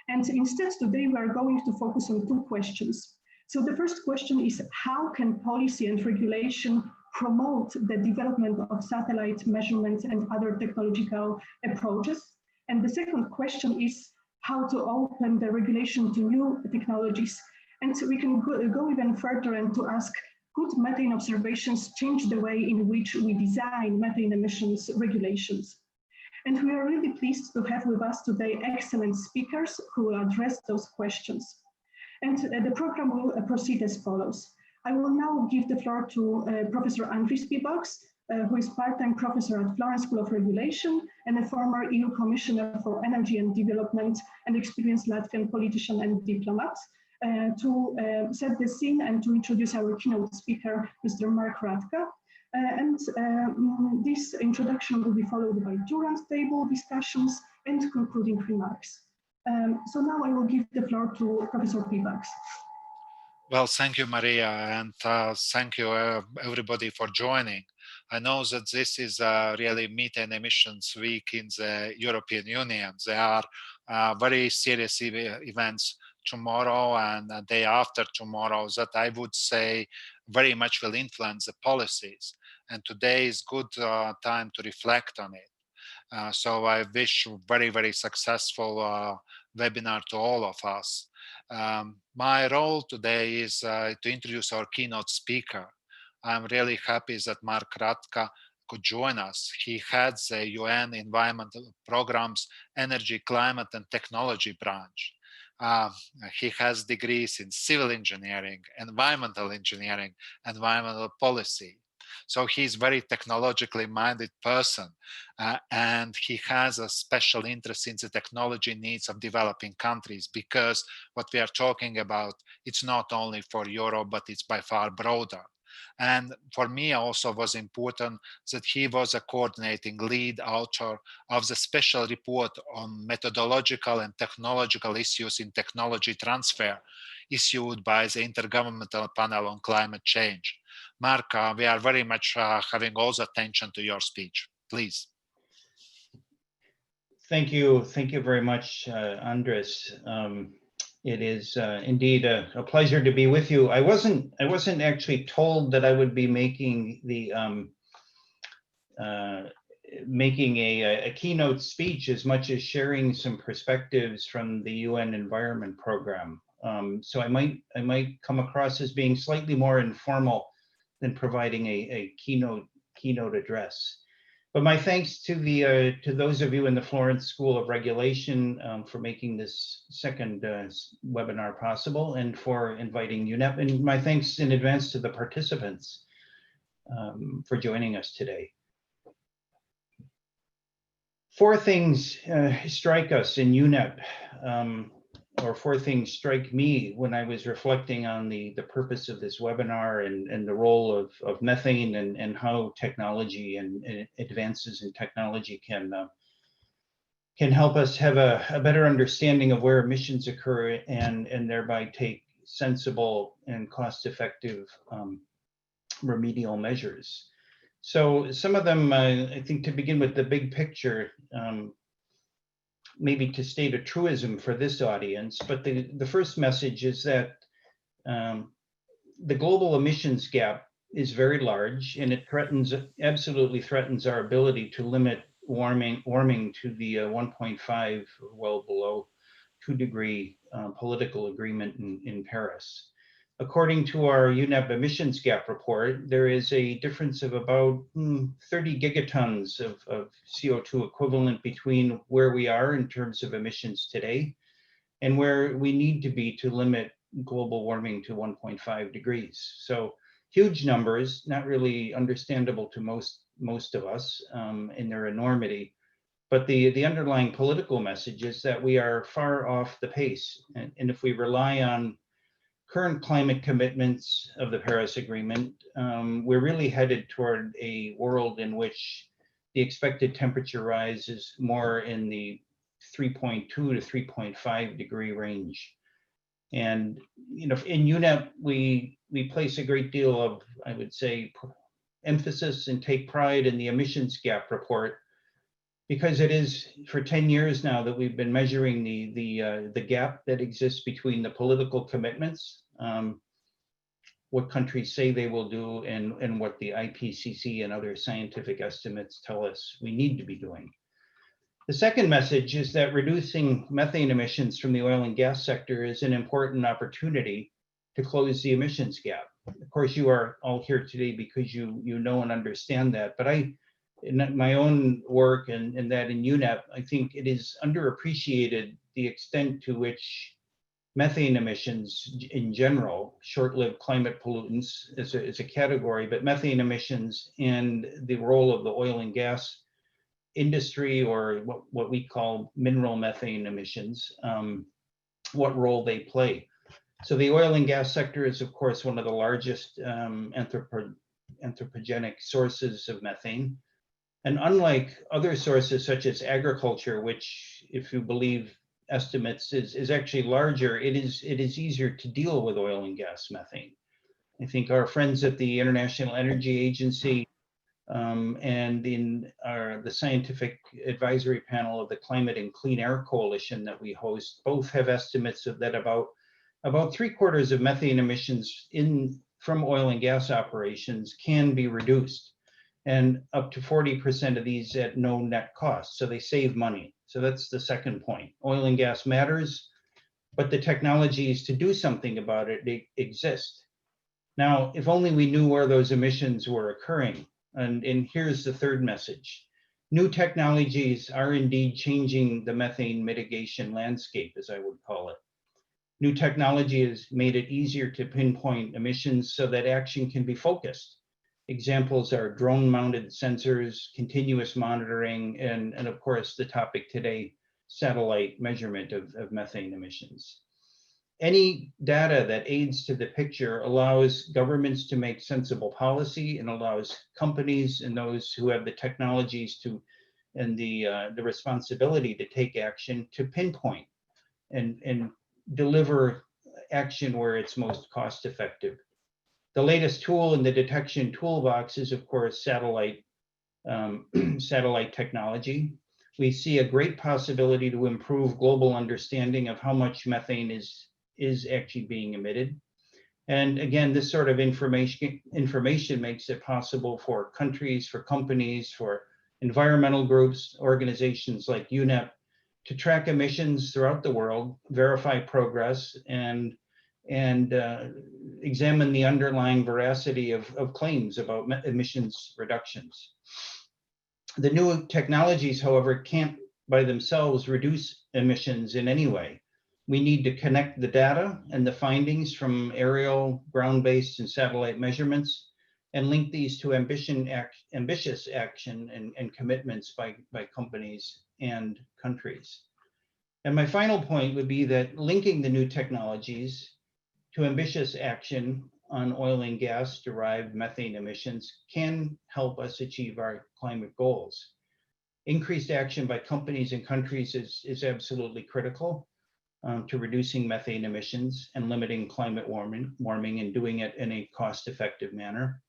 And instead, today we are going to focus on two questions. So the first question is, how can policy and regulation promote the development of satellite measurements and other technological approaches? And the second question is, how to open the regulation to new technologies. And so we can go even further and to ask, could methane observations change the way in which we design methane emissions regulations? And we are really pleased to have with us today excellent speakers who will address those questions. And the program will proceed as follows. I will now give the floor to Professor Andris Pieboks, who is part-time professor at Florence School of Regulation and a former EU Commissioner for Energy and Development and experienced Latvian politician and diplomat, to set the scene and to introduce our keynote speaker, Mr. Mark Radka. This introduction will be followed by two roundtable discussions and concluding remarks. So now I will give the floor to Professor Pieboks. Well, thank you, Maria, and thank you everybody for joining. I know that this is really Methane Emissions Week in the European Union. There are very serious events tomorrow and the day after tomorrow that I would say very much will influence the policies. And today is good time to reflect on it. So I wish very, very successful webinar to all of us. My role today is to introduce our keynote speaker. I'm really happy that Mark Radka could join us. He heads the UN Environmental Program's Energy, Climate and Technology branch. He has degrees in civil engineering, environmental engineering, environmental policy. So he's a very technologically minded person, and he has a special interest in the technology needs of developing countries, because what we are talking about, it's not only for Europe, but it's by far broader. And for me also was important that he was a coordinating lead author of the special report on methodological and technological issues in technology transfer issued by the Intergovernmental Panel on Climate Change. Mark, we are very much having all the attention to your speech. Please. Thank you. Thank you very much, Andres. It is indeed a pleasure to be with you. I wasn't actually told that I would be making the a keynote speech as much as sharing some perspectives from the UN Environment Program. So I might come across as being slightly more informal than providing a keynote address. But my thanks to those of you in the Florence School of Regulation for making this second webinar possible and for inviting UNEP, and my thanks in advance to the participants for joining us today. Four things strike us in UNEP, or four things strike me when I was reflecting on the purpose of this webinar and the role of methane and how technology and advances in technology can help us have a better understanding of where emissions occur and thereby take sensible and cost-effective remedial measures. So some of them, I think, to begin with the big picture, maybe to state a truism for this audience, but the first message is that the global emissions gap is very large, and it absolutely threatens our ability to limit warming to the 1.5, well below 2-degree political agreement in Paris. According to our UNEP emissions gap report, there is a difference of about 30 gigatons of CO2 equivalent between where we are in terms of emissions today and where we need to be to limit global warming to 1.5 degrees. So huge numbers, not really understandable to most of us in their enormity. But the underlying political message is that we are far off the pace. And if we rely on current climate commitments of the Paris Agreement, we're really headed toward a world in which the expected temperature rise is more in the 3.2 to 3.5 degree range. And in UNEP, we place a great deal of, I would say, emphasis and take pride in the emissions gap report, because it is for 10 years now that we've been measuring the gap that exists between the political commitments, what countries say they will do, and what the IPCC and other scientific estimates tell us we need to be doing. The second message is that reducing methane emissions from the oil and gas sector is an important opportunity to close the emissions gap. Of course, you are all here today because you know and understand that, but in my own work and that in UNEP, I think it is underappreciated the extent to which methane emissions in general, short-lived climate pollutants is a category, but methane emissions and the role of the oil and gas industry, or what we call mineral methane emissions, what role they play. So the oil and gas sector is, of course, one of the largest anthropogenic sources of methane. And unlike other sources such as agriculture, which, if you believe estimates, is actually larger, it is easier to deal with oil and gas methane. I think our friends at the International Energy Agency and in the scientific advisory panel of the Climate and Clean Air Coalition that we host both have estimates of that about 3/4 of methane emissions from oil and gas operations can be reduced, and up to 40% of these at no net cost. So they save money. So that's the second point. Oil and gas matters, but the technologies to do something about it, they exist. Now, if only we knew where those emissions were occurring. And here's the third message. New technologies are indeed changing the methane mitigation landscape, as I would call it. New technology has made it easier to pinpoint emissions so that action can be focused. Examples are drone-mounted sensors, continuous monitoring, and of course, the topic today, satellite measurement of methane emissions. Any data that aids to the picture allows governments to make sensible policy and allows companies and those who have the technologies and the responsibility to take action to pinpoint and deliver action where it's most cost effective. The latest tool in the detection toolbox is, of course, satellite technology. We see a great possibility to improve global understanding of how much methane is actually being emitted. And again, this sort of information makes it possible for countries, for companies, for environmental groups, organizations like UNEP to track emissions throughout the world, verify progress, and examine the underlying veracity of claims about emissions reductions. The new technologies, however, can't by themselves reduce emissions in any way. We need to connect the data and the findings from aerial, ground-based, and satellite measurements and link these to ambitious action and commitments by companies and countries. And my final point would be that linking the new technologies to ambitious action on oil and gas derived methane emissions can help us achieve our climate goals. Increased action by companies and countries is absolutely critical to reducing methane emissions and limiting climate warming and doing it in a cost-effective manner.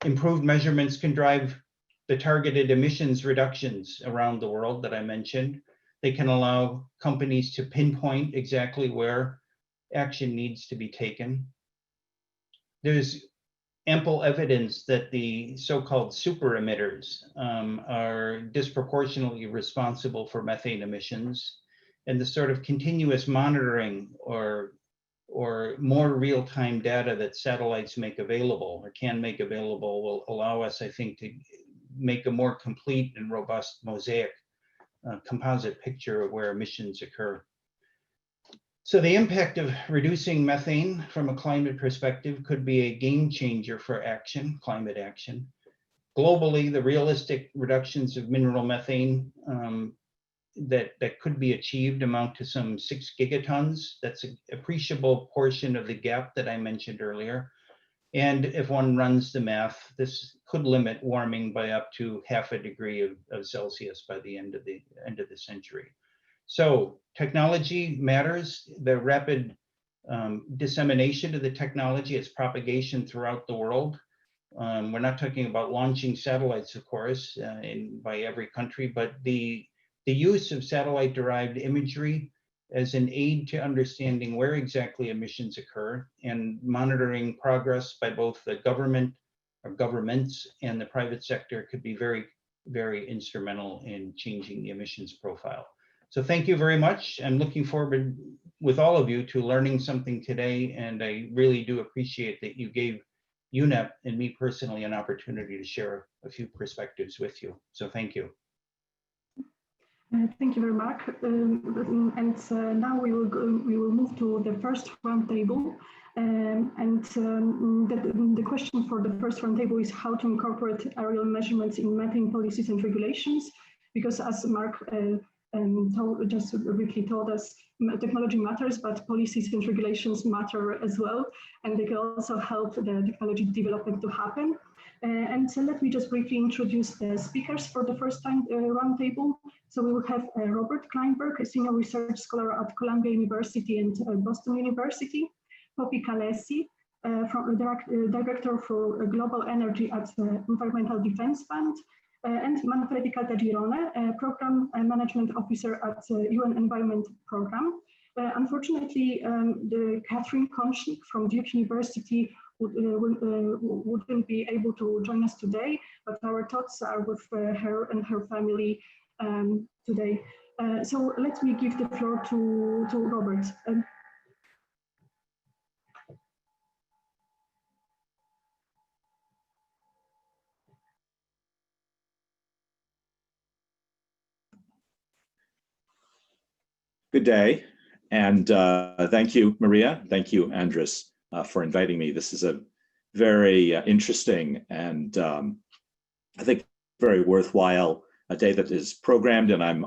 Improved measurements can drive the targeted emissions reductions around the world that I mentioned. They can allow companies to pinpoint exactly where action needs to be taken. There's ample evidence that the so-called super emitters are disproportionately responsible for methane emissions, and the sort of continuous monitoring or more real-time data that satellites make available or can make available will allow us, I think, to make a more complete and robust mosaic composite picture of where emissions occur. So the impact of reducing methane from a climate perspective could be a game changer for action, climate action. Globally, the realistic reductions of mineral methane that could be achieved amount to some 6 gigatons. That's an appreciable portion of the gap that I mentioned earlier. And if one runs the math, this could limit warming by up to 0.5 degrees of Celsius by the end of the century. So technology matters. The rapid dissemination of the technology, its propagation throughout the world We're not talking about launching satellites, of course, by every country, but the use of satellite-derived imagery as an aid to understanding where exactly emissions occur and monitoring progress by both the government or governments and the private sector could be very, very instrumental in changing the emissions profile. So thank you very much. I'm looking forward with all of you to learning something today, and I really do appreciate that you gave UNEP and me personally an opportunity to share a few perspectives with you. So thank you. Thank you very much. Now we will move to the first roundtable. The question for the first roundtable is how to incorporate aerial measurements in methane policies and regulations. Because as Mark just briefly told us, technology matters, but policies and regulations matter as well, and they can also help the technology development to happen. So let me just briefly introduce the speakers for the first time roundtable. So we will have Robert Kleinberg, a senior research scholar at Columbia University and Boston University, Poppy Kalesi, Director for Global Energy at the Environmental Defense Fund, and Manfredi Caltagirone, Program Management Officer at the UN Environment Program. Unfortunately, Catherine Konchnik from Duke University wouldn't be able to join us today, but our thoughts are with her and her family today. So let me give the floor to Robert. Good day, and thank you, Maria. Thank you, Andres, for inviting me. This is a very interesting and I think very worthwhile a day that is programmed, and I'm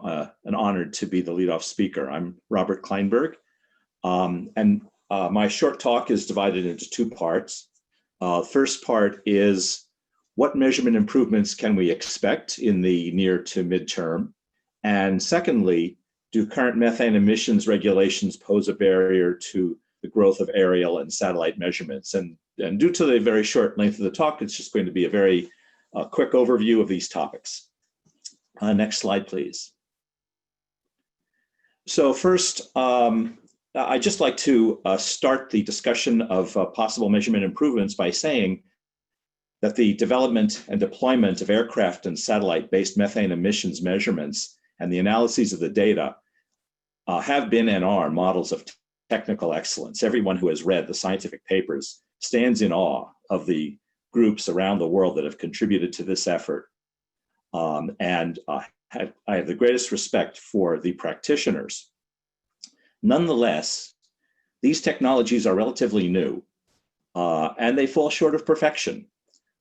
honored to be the leadoff speaker. I'm Robert Kleinberg, and my short talk is divided into two parts. First part is what measurement improvements can we expect in the near to midterm? And secondly, do current methane emissions regulations pose a barrier to the growth of aerial and satellite measurements? And due to the very short length of the talk, it's just going to be a very quick overview of these topics. Next slide, please. So first, I'd just like to start the discussion of possible measurement improvements by saying that the development and deployment of aircraft and satellite-based methane emissions measurements and the analyses of the data have been and are models of technical excellence. Everyone who has read the scientific papers stands in awe of the groups around the world that have contributed to this effort. I have the greatest respect for the practitioners. Nonetheless, these technologies are relatively new and they fall short of perfection.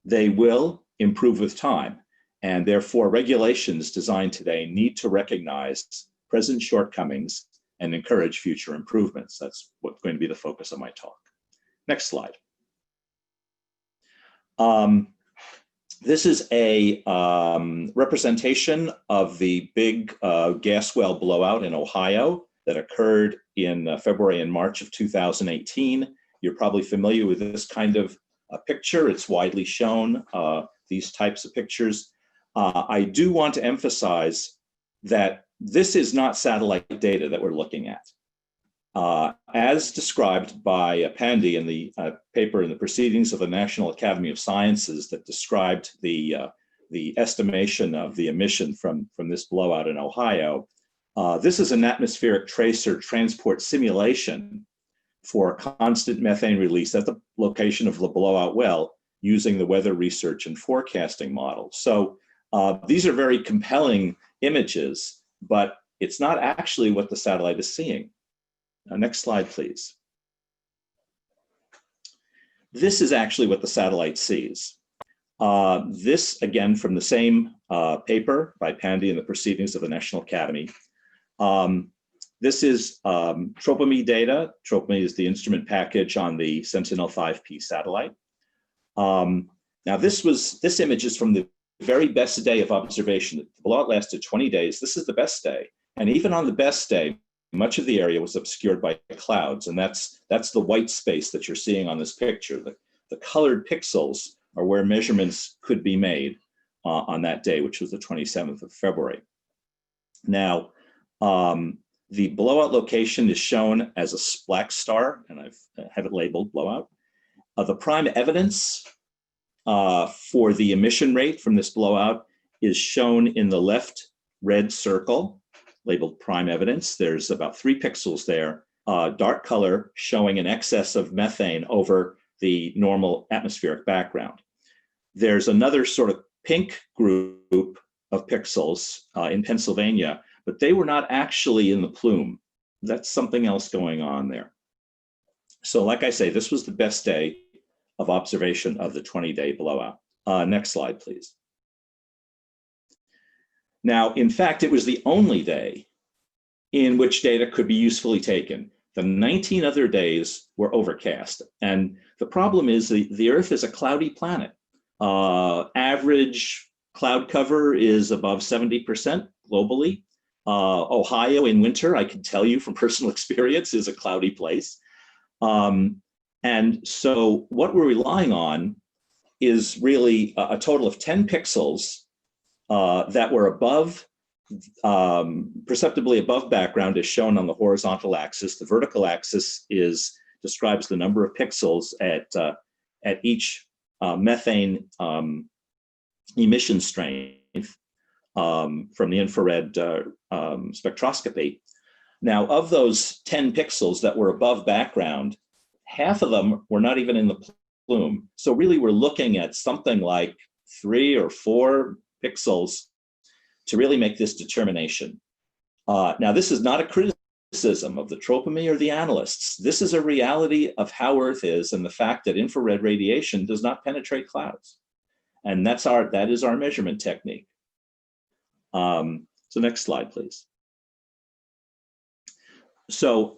They will improve with time, and therefore regulations designed today need to recognize present shortcomings and encourage future improvements. That's what's going to be the focus of my talk. Next slide. This is a representation of the big gas well blowout in Ohio that occurred in February and March of 2018. You're probably familiar with this kind of picture. It's widely shown, these types of pictures. I do want to emphasize that this is not satellite data that we're looking at. As described by Pandy in the paper in the Proceedings of the National Academy of Sciences that described the estimation of the emission from this blowout in Ohio, this is an atmospheric tracer transport simulation for constant methane release at the location of the blowout well using the weather research and forecasting model. So these are very compelling images, but it's not actually what the satellite is seeing. Next slide, please. This is actually what the satellite sees. This, again, from the same paper by Pandy in the Proceedings of the National Academy. This is TROPIME data. TROPIME is the instrument package on the Sentinel-5P satellite. Now, this image is from the very best day of observation. The blowout lasted 20 days. This is the best day. And even on the best day, much of the area was obscured by clouds. And that's the white space that you're seeing on this picture. The colored pixels or where measurements could be made on that day, which was the 27th of February. Now, the blowout location is shown as a black star, and I have it labeled blowout. The prime evidence for the emission rate from this blowout is shown in the left red circle, labeled prime evidence. There's about 3 pixels there, dark color showing an excess of methane over the normal atmospheric background. There's another sort of pink group of pixels in Pennsylvania, but they were not actually in the plume. That's something else going on there. So like I say, this was the best day of observation of the 20-day blowout. Next slide, please. Now, in fact, it was the only day in which data could be usefully taken. The 19 other days were overcast. And the problem is the Earth is a cloudy planet. Average cloud cover is above 70% globally. Ohio in winter, I can tell you from personal experience, is a cloudy place. And so what we're relying on is really a total of 10 pixels that were above, perceptibly above background, as shown on the horizontal axis. The vertical axis describes the number of pixels at each methane emission strength from the infrared spectroscopy. Now, of those 10 pixels that were above background, half of them were not even in the plume. So really, we're looking at something like 3 or 4 pixels to really make this determination. Now, this is not a criticism of the tropome or the analysts. This is a reality of how Earth is and the fact that infrared radiation does not penetrate clouds. And that is our measurement technique. So next slide, please. So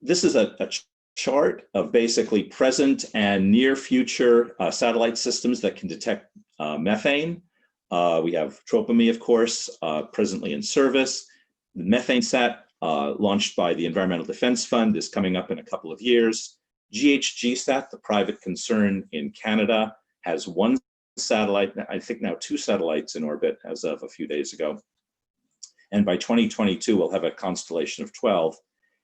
this is a chart of basically present and near future satellite systems that can detect methane. We have tropome, of course, presently in service. The methane sat, launched by the Environmental Defense Fund, is coming up in a couple of years. GHGSat, the private concern in Canada, has 1 satellite, I think now 2 satellites in orbit as of a few days ago. And by 2022, we'll have a constellation of 12.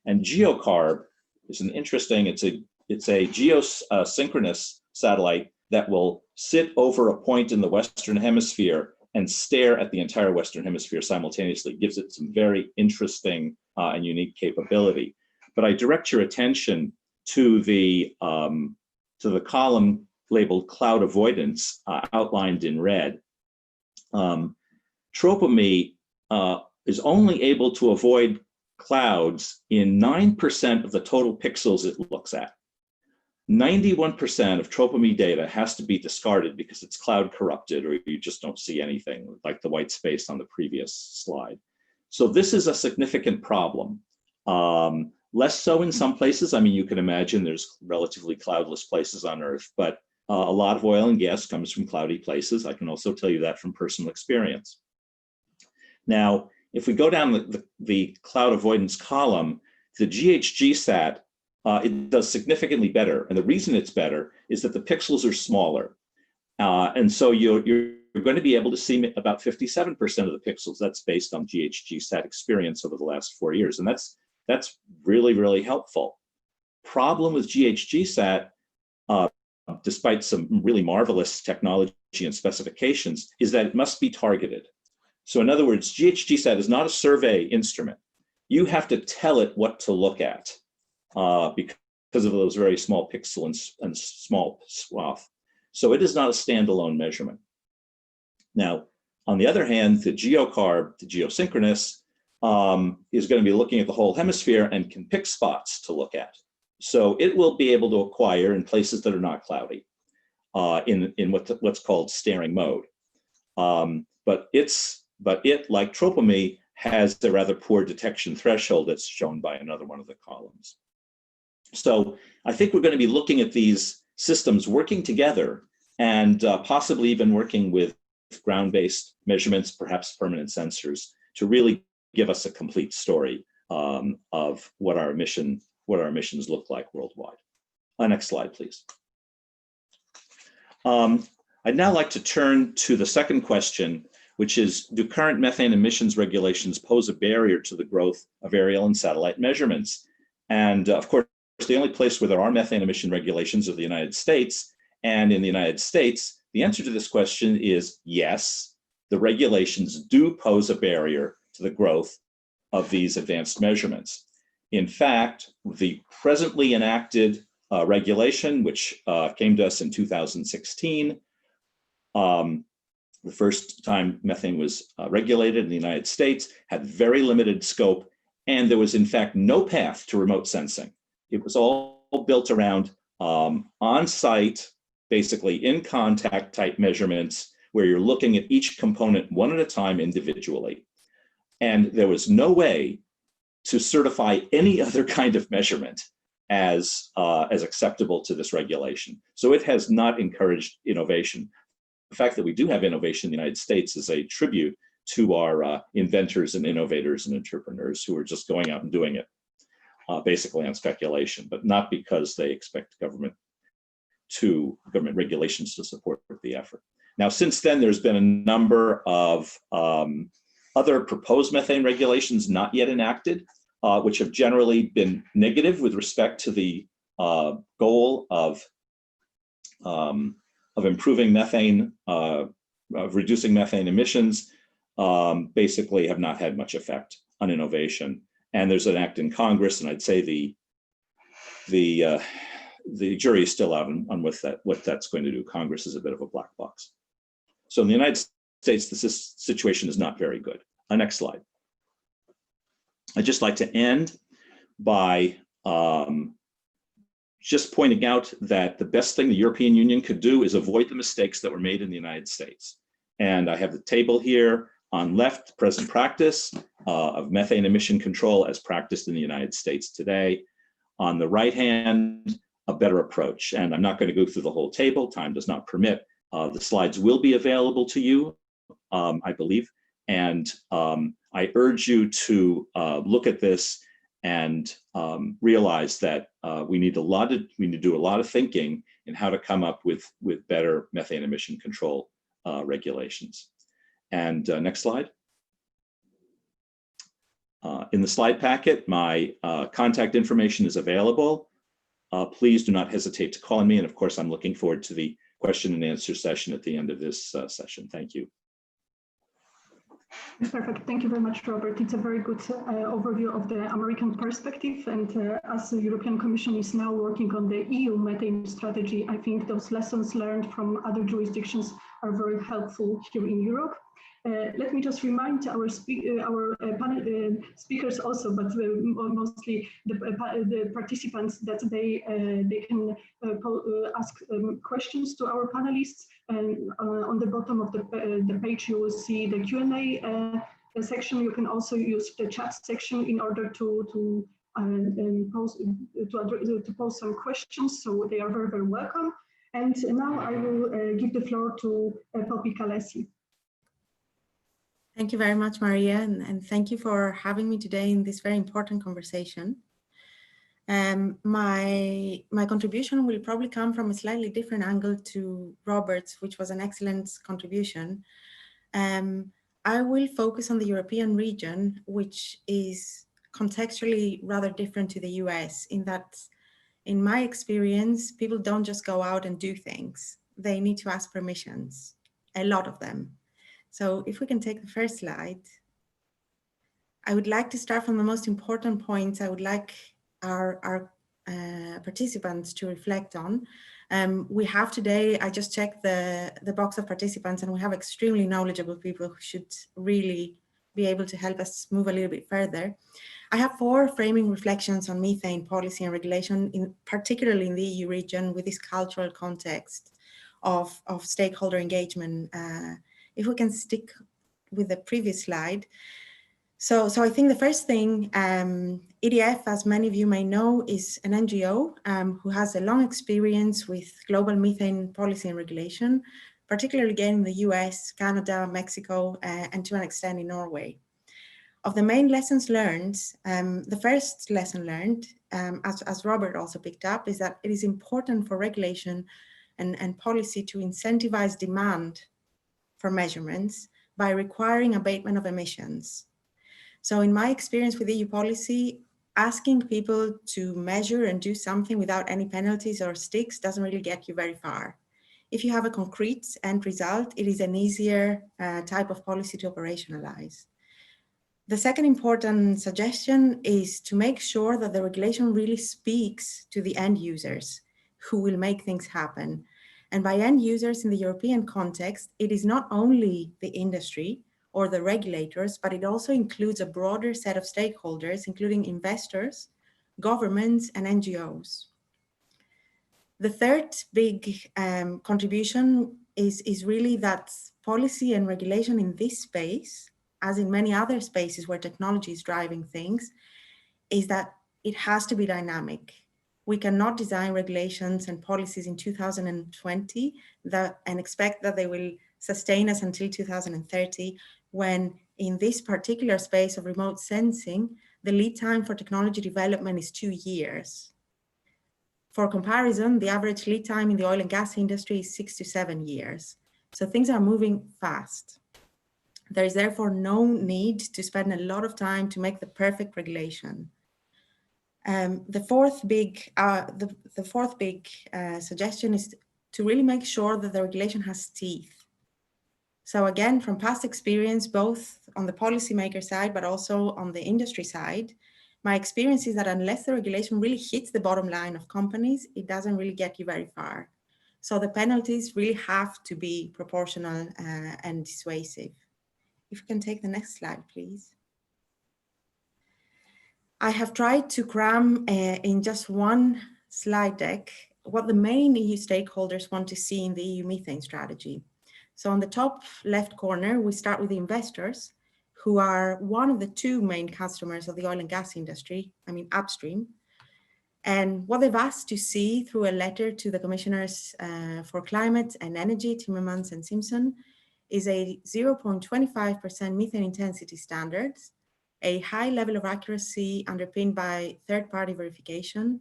And GeoCarb is an interesting, it's a geosynchronous satellite that will sit over a point in the Western Hemisphere and stare at the entire Western Hemisphere simultaneously. It gives it some very interesting and unique capability. But I direct your attention to the column labeled cloud avoidance, outlined in red. Tropome is only able to avoid clouds in 9% of the total pixels it looks at. 91% of tropome data has to be discarded because it's cloud corrupted, or you just don't see anything, like the white space on the previous slide. So this is a significant problem. Less so in some places. I mean, you can imagine there's relatively cloudless places on Earth, but a lot of oil and gas comes from cloudy places. I can also tell you that from personal experience. Now, if we go down the cloud avoidance column, the GHGSat, it does significantly better. And the reason it's better is that the pixels are smaller. And so you're going to be able to see about 57% of the pixels. That's based on GHGSat experience over the last 4 years. And that's really, really helpful. Problem with GHGSat, despite some really marvelous technology and specifications, is that it must be targeted. So in other words, GHGSat is not a survey instrument. You have to tell it what to look at because of those very small pixel and small swath. So it is not a standalone measurement. Now, on the other hand, the GeoCarb, the geosynchronous, is going to be looking at the whole hemisphere and can pick spots to look at. So it will be able to acquire in places that are not cloudy in what's called staring mode. But it, like tropome, has a rather poor detection threshold that's shown by another one of the columns. So I think we're going to be looking at these systems working together and possibly even working with ground-based measurements, perhaps permanent sensors, to really give us a complete story of what our emissions look like worldwide. Next slide, please. I'd now like to turn to the second question, which is, do current methane emissions regulations pose a barrier to the growth of aerial and satellite measurements? And of course, the only place where there are methane emission regulations are the United States. And in the United States, the answer to this question is yes, the regulations do pose a barrier to the growth of these advanced measurements. In fact, the presently enacted regulation, which came to us in 2016, the first time methane was regulated in the United States, had very limited scope, and there was in fact no path to remote sensing. It was all built around on-site, basically in contact type measurements, where you're looking at each component one at a time individually. And there was no way to certify any other kind of measurement as acceptable to this regulation. So it has not encouraged innovation. The fact that we do have innovation in the United States is a tribute to our inventors and innovators and entrepreneurs who are just going out and doing it, basically on speculation, but not because they expect government regulations to support the effort. Now, since then, there's been a number of other proposed methane regulations not yet enacted, which have generally been negative with respect to the goal of improving methane, of reducing methane emissions, basically have not had much effect on innovation. And there's an act in Congress, and I'd say the jury is still out on what that's going to do. Congress is a bit of a black box. So in the United States, this situation is not very good. Next slide. I'd just like to end by just pointing out that the best thing the European Union could do is avoid the mistakes that were made in the United States. And I have the table here on left, present practice of methane emission control as practiced in the United States today. On the right hand, a better approach. And I'm not going to go through the whole table, time does not permit. The slides will be available to you, I believe. And I urge you to look at this and realize that we need to do a lot of thinking in how to come up with better methane emission control regulations. And next slide. In the slide packet, my contact information is available. Please do not hesitate to call me. And of course, I'm looking forward to the question and answer session at the end of this session. Thank you. Perfect. Thank you very much, Robert. It's a very good overview of the American perspective. And as the European Commission is now working on the EU methane strategy, I think those lessons learned from other jurisdictions are very helpful here in Europe. Let me just remind our panel speakers also, but mostly the participants, that they can ask questions to our panelists. And on the bottom of the page, you will see the Q&A section. You can also use the chat section in order to pose some questions. So they are very, very welcome. And now I will give the floor to Poppy Kalesi. Thank you very much, Maria, and thank you for having me today in this very important conversation. My contribution will probably come from a slightly different angle to Robert's, which was an excellent contribution. I will focus on the European region, which is contextually rather different to the US, in that, in my experience, people don't just go out and do things. They need to ask permissions, a lot of them. So if we can take the first slide, I would like to start from the most important points I would like our participants to reflect on. We have today, I just checked the box of participants, and we have extremely knowledgeable people who should really be able to help us move a little bit further. I have 4 framing reflections on methane policy and regulation, particularly in the EU region, with this cultural context of stakeholder engagement. If we can stick with the previous slide. So I think the first thing, EDF, as many of you may know, is an NGO who has a long experience with global methane policy and regulation, particularly again in the US, Canada, Mexico, and to an extent in Norway. Of the main lessons learned, the first lesson learned, as Robert also picked up, is that it is important for regulation and policy to incentivize demand for measurements by requiring abatement of emissions. So in my experience with EU policy, asking people to measure and do something without any penalties or sticks doesn't really get you very far. If you have a concrete end result, it is an easier type of policy to operationalize. The second important suggestion is to make sure that the regulation really speaks to the end users who will make things happen. And by end users in the European context, it is not only the industry or the regulators, but it also includes a broader set of stakeholders, including investors, governments, and NGOs. The third big contribution is really that policy and regulation in this space, as in many other spaces where technology is driving things, is that it has to be dynamic. We cannot design regulations and policies in 2020 and expect that they will sustain us until 2030, when in this particular space of remote sensing, the lead time for technology development is 2 years. For comparison, the average lead time in the oil and gas industry is 6 to 7 years. So things are moving fast. There is therefore no need to spend a lot of time to make the perfect regulation. The fourth big suggestion is to really make sure that the regulation has teeth. So again, from past experience, both on the policymaker side, but also on the industry side, my experience is that unless the regulation really hits the bottom line of companies, it doesn't really get you very far. So the penalties really have to be proportional and dissuasive. If you can take the next slide, please. I have tried to cram in just one slide deck what the main EU stakeholders want to see in the EU methane strategy. So on the top left corner, we start with the investors, who are one of the two main customers of the oil and gas industry, I mean upstream. And what they've asked to see through a letter to the Commissioners for Climate and Energy, Timmermans and Simpson, is a 0.25% methane intensity standards, a high level of accuracy underpinned by third-party verification,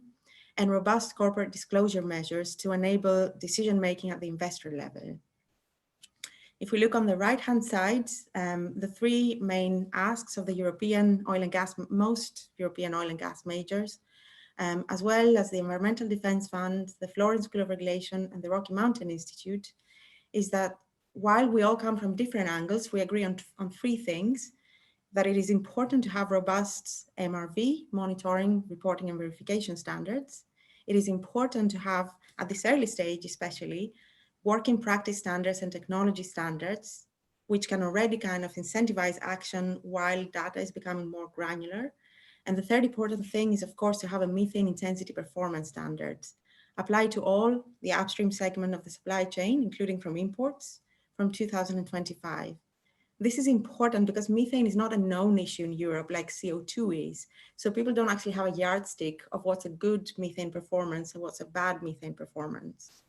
and robust corporate disclosure measures to enable decision-making at the investor level. If we look on the right-hand side, the three main asks of the most European oil and gas majors, as well as the Environmental Defense Fund, the Florence School of Regulation, and the Rocky Mountain Institute, is that while we all come from different angles, we agree on three things: that it is important to have robust MRV, monitoring, reporting, and verification standards. It is important to have, at this early stage especially, working practice standards and technology standards, which can already kind of incentivize action while data is becoming more granular. And the third important thing is, of course, to have a methane intensity performance standards applied to all the upstream segment of the supply chain, including from imports, from 2025. This is important because methane is not a known issue in Europe like CO2 is. So people don't actually have a yardstick of what's a good methane performance and what's a bad methane performance.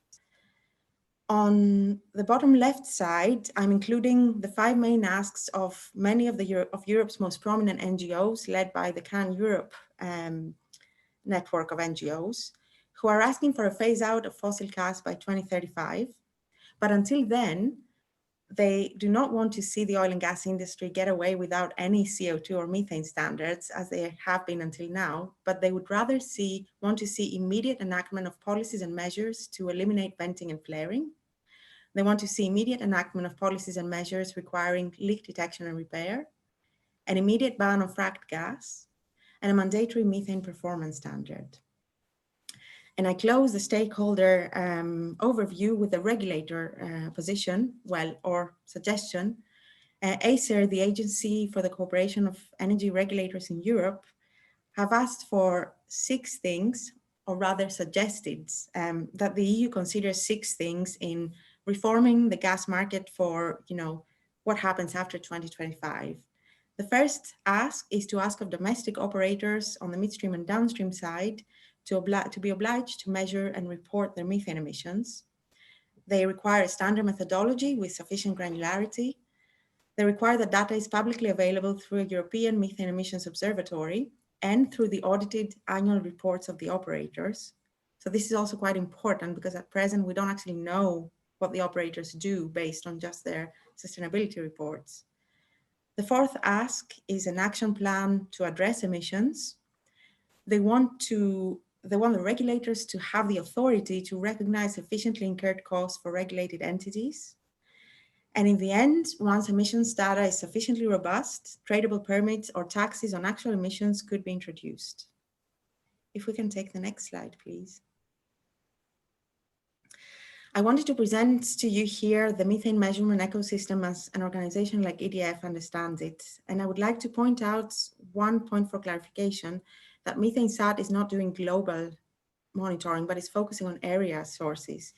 On the bottom left side, I'm including the 5 main asks of many of Europe's most prominent NGOs, led by the CAN Europe network of NGOs, who are asking for a phase out of fossil gas by 2035. But until then, they do not want to see the oil and gas industry get away without any CO2 or methane standards, as they have been until now, but they would rather want to see immediate enactment of policies and measures to eliminate venting and flaring. They want to see immediate enactment of policies and measures requiring leak detection and repair, an immediate ban on fracked gas, and a mandatory methane performance standard. And I close the stakeholder overview with the regulator position, or suggestion. ACER, the Agency for the Cooperation of Energy Regulators in Europe, have asked for 6 things, or rather suggested that the EU considers 6 things in reforming the gas market for, what happens after 2025. The first ask is to ask of domestic operators on the midstream and downstream side to be obliged to measure and report their methane emissions. They require a standard methodology with sufficient granularity. They require that data is publicly available through a European Methane Emissions Observatory and through the audited annual reports of the operators. So this is also quite important because at present we don't actually know what the operators do based on just their sustainability reports. The fourth ask is an action plan to address emissions. They want the regulators to have the authority to recognize efficiently incurred costs for regulated entities. And in the end, once emissions data is sufficiently robust, tradable permits or taxes on actual emissions could be introduced. If we can take the next slide, please. I wanted to present to you here the methane measurement ecosystem as an organization like EDF understands it. And I would like to point out one point for clarification, that Methane Sat is not doing global monitoring, but is focusing on area sources.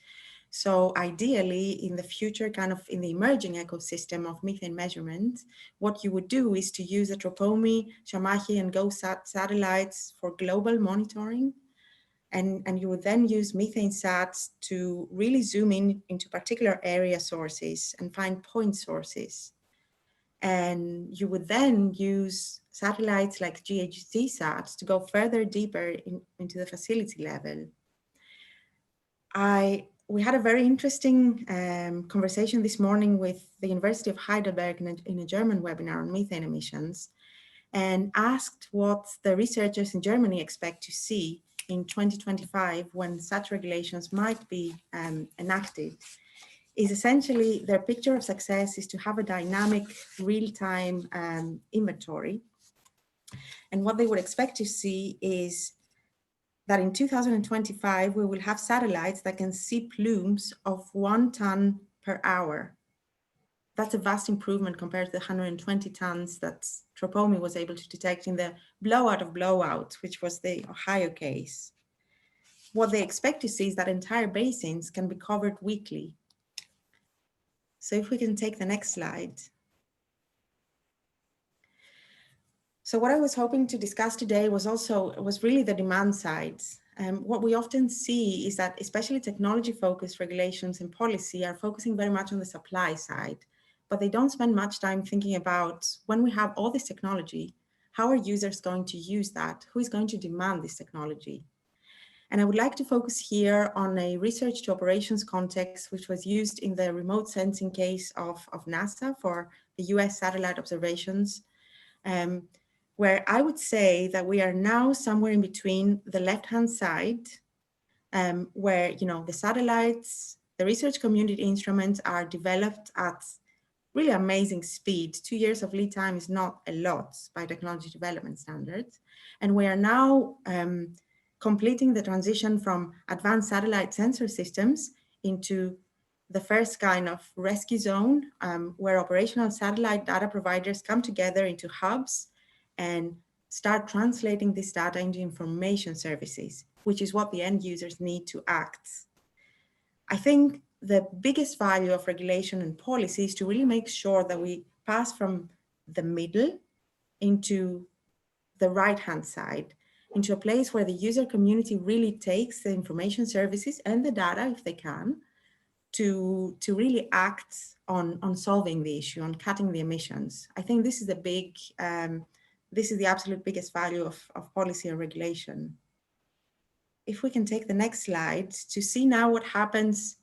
So ideally, in the future, kind of in the emerging ecosystem of methane measurement, what you would do is to use the Tropomi, Shamahi, and GoSat satellites for global monitoring. And you would then use methane sats to really zoom in into particular area sources and find point sources. And you would then use satellites like GHZ sats to go further deeper into the facility level. We had a very interesting conversation this morning with the University of Heidelberg in a German webinar on methane emissions, and asked what the researchers in Germany expect to see in 2025 when such regulations might be enacted. Is essentially their picture of success is to have a dynamic real-time inventory. And what they would expect to see is that in 2025, we will have satellites that can see plumes of 1 ton per hour. That's a vast improvement compared to the 120 tons that Tropomi was able to detect in the blowout of blowouts, which was the Ohio case. What they expect to see is that entire basins can be covered weekly. So if we can take the next slide. So what I was hoping to discuss today was really the demand side. What we often see is that especially technology-focused regulations and policy are focusing very much on the supply side, but they don't spend much time thinking about when we have all this technology, how are users going to use that? Who is going to demand this technology? And I would like to focus here on a research to operations context, which was used in the remote sensing case of NASA for the US satellite observations, where I would say that we are now somewhere in between the left-hand side, where the satellites, the research community instruments are developed at really amazing speed. 2 years of lead time is not a lot by technology development standards. And we are now completing the transition from advanced satellite sensor systems into the first kind of rescue zone, where operational satellite data providers come together into hubs and start translating this data into information services, which is what the end users need to act. I think the biggest value of regulation and policy is to really make sure that we pass from the middle into the right-hand side, into a place where the user community really takes the information services and the data, if they can, to really act on solving the issue, on cutting the emissions. I think this is this is the absolute biggest value of policy and regulation. If we can take the next slide to see now what happens,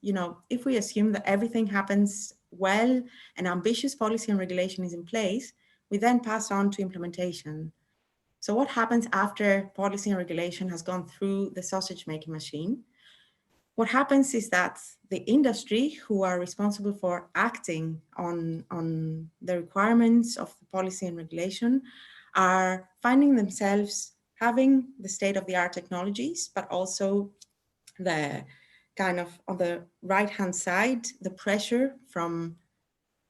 if we assume that everything happens well and ambitious policy and regulation is in place, we then pass on to implementation. So what happens after policy and regulation has gone through the sausage making machine? What happens is that the industry, who are responsible for acting on the requirements of the policy and regulation, are finding themselves having the state-of-the-art technologies, but also the kind of on the right-hand side, the pressure from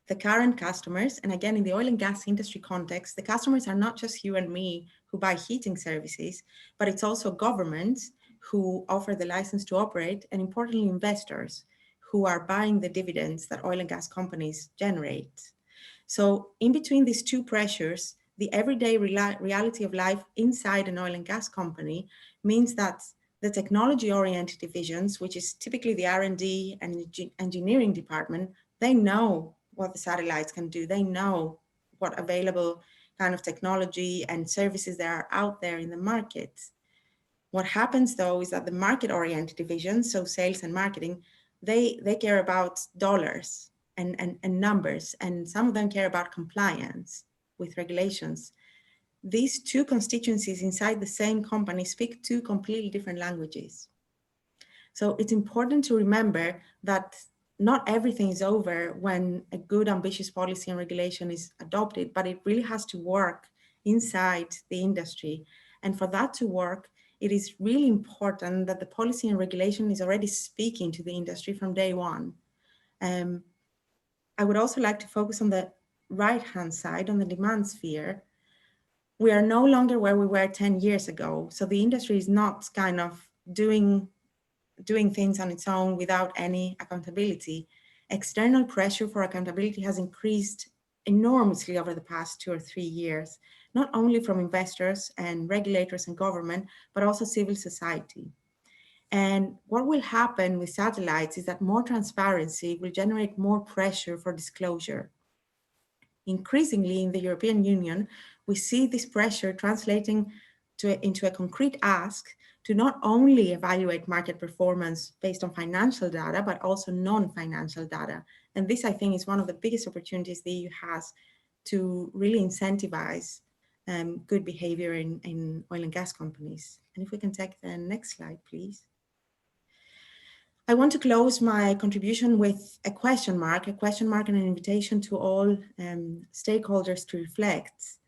the current customers. And again, in the oil and gas industry context, the customers are not just you and me who buy heating services, but it's also governments who offer the license to operate, and importantly, investors who are buying the dividends that oil and gas companies generate. So in between these two pressures, the everyday reality of life inside an oil and gas company means that the technology-oriented divisions, which is typically the R&D and engineering department, they know what the satellites can do. They know what available kind of technology and services there are out there in the market. What happens though is that the market-oriented divisions, so sales and marketing, they care about dollars and numbers, and some of them care about compliance with regulations. These two constituencies inside the same company speak two completely different languages. So it's important to remember that not everything is over when a good, ambitious policy and regulation is adopted, but it really has to work inside the industry. And for that to work, it is really important that the policy and regulation is already speaking to the industry from day one. I would also like to focus on the right-hand side, on the demand sphere. We are no longer where we were 10 years ago. So the industry is not kind of doing things on its own without any accountability. External pressure for accountability has increased enormously over the past 2 or 3 years, not only from investors and regulators and government, but also civil society. And what will happen with satellites is that more transparency will generate more pressure for disclosure. Increasingly in the European Union, we see this pressure translating into a concrete ask to not only evaluate market performance based on financial data, but also non-financial data. And this, I think, is one of the biggest opportunities the EU has to really incentivize good behavior in oil and gas companies. And if we can take the next slide, please. I want to close my contribution with a question mark and an invitation to all stakeholders to reflect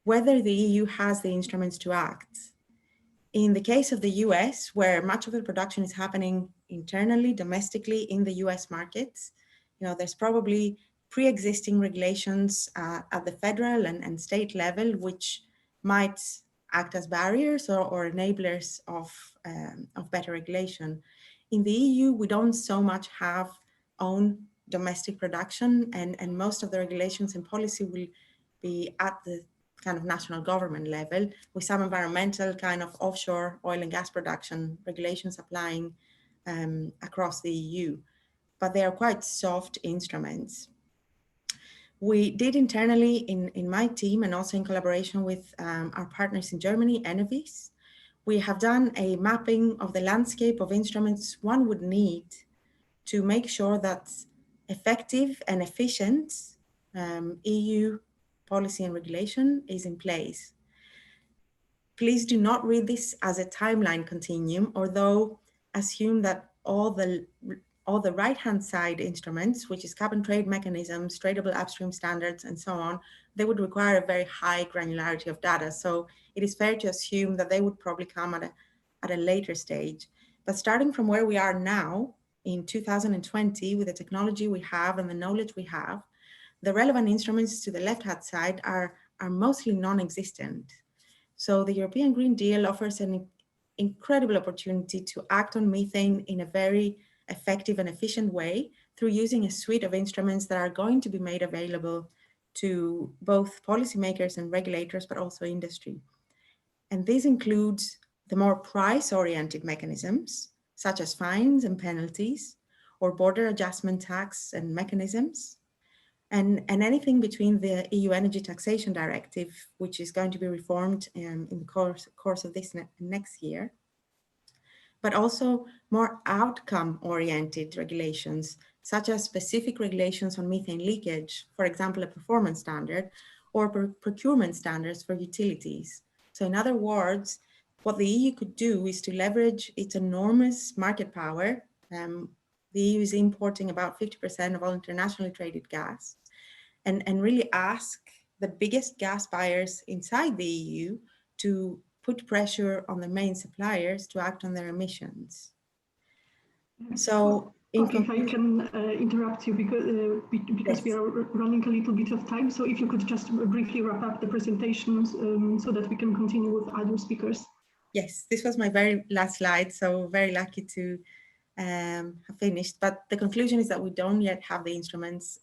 whether the EU has the instruments to act. In the case of the US, where much of the production is happening internally, domestically in the US markets, there's probably pre-existing regulations at the federal and state level, which might act as barriers or enablers of better regulation. In the EU, we don't so much have own domestic production, and most of the regulations and policy will be at the kind of national government level, with some environmental kind of offshore oil and gas production regulations applying across the EU. But they are quite soft instruments. We did internally in my team, and also in collaboration with our partners in Germany, Enevis, we have done a mapping of the landscape of instruments one would need to make sure that effective and efficient EU policy and regulation is in place. Please do not read this as a timeline continuum, although assume that all the right-hand side instruments, which is cap and trade mechanisms, tradable upstream standards, and so on, they would require a very high granularity of data. So it is fair to assume that they would probably come at a later stage. But starting from where we are now in 2020, with the technology we have and the knowledge we have, the relevant instruments to the left-hand side are mostly non-existent. So the European Green Deal offers an incredible opportunity to act on methane in a very effective and efficient way through using a suite of instruments that are going to be made available to both policymakers and regulators, but also industry. And this includes the more price-oriented mechanisms, such as fines and penalties, or border adjustment tax and mechanisms, and anything between the EU Energy Taxation Directive, which is going to be reformed in the course of this next year, but also more outcome-oriented regulations, such as specific regulations on methane leakage, for example, a performance standard, or procurement standards for utilities. So in other words, what the EU could do is to leverage its enormous market power. The EU is importing about 50% of all internationally traded gas, and really ask the biggest gas buyers inside the EU to put pressure on the main suppliers to act on their emissions. So, if I can interrupt you because yes, we are running a little bit of time. So if you could just briefly wrap up the presentations so that we can continue with other speakers. Yes, this was my very last slide, so very lucky to have finished. But the conclusion is that we don't yet have the instruments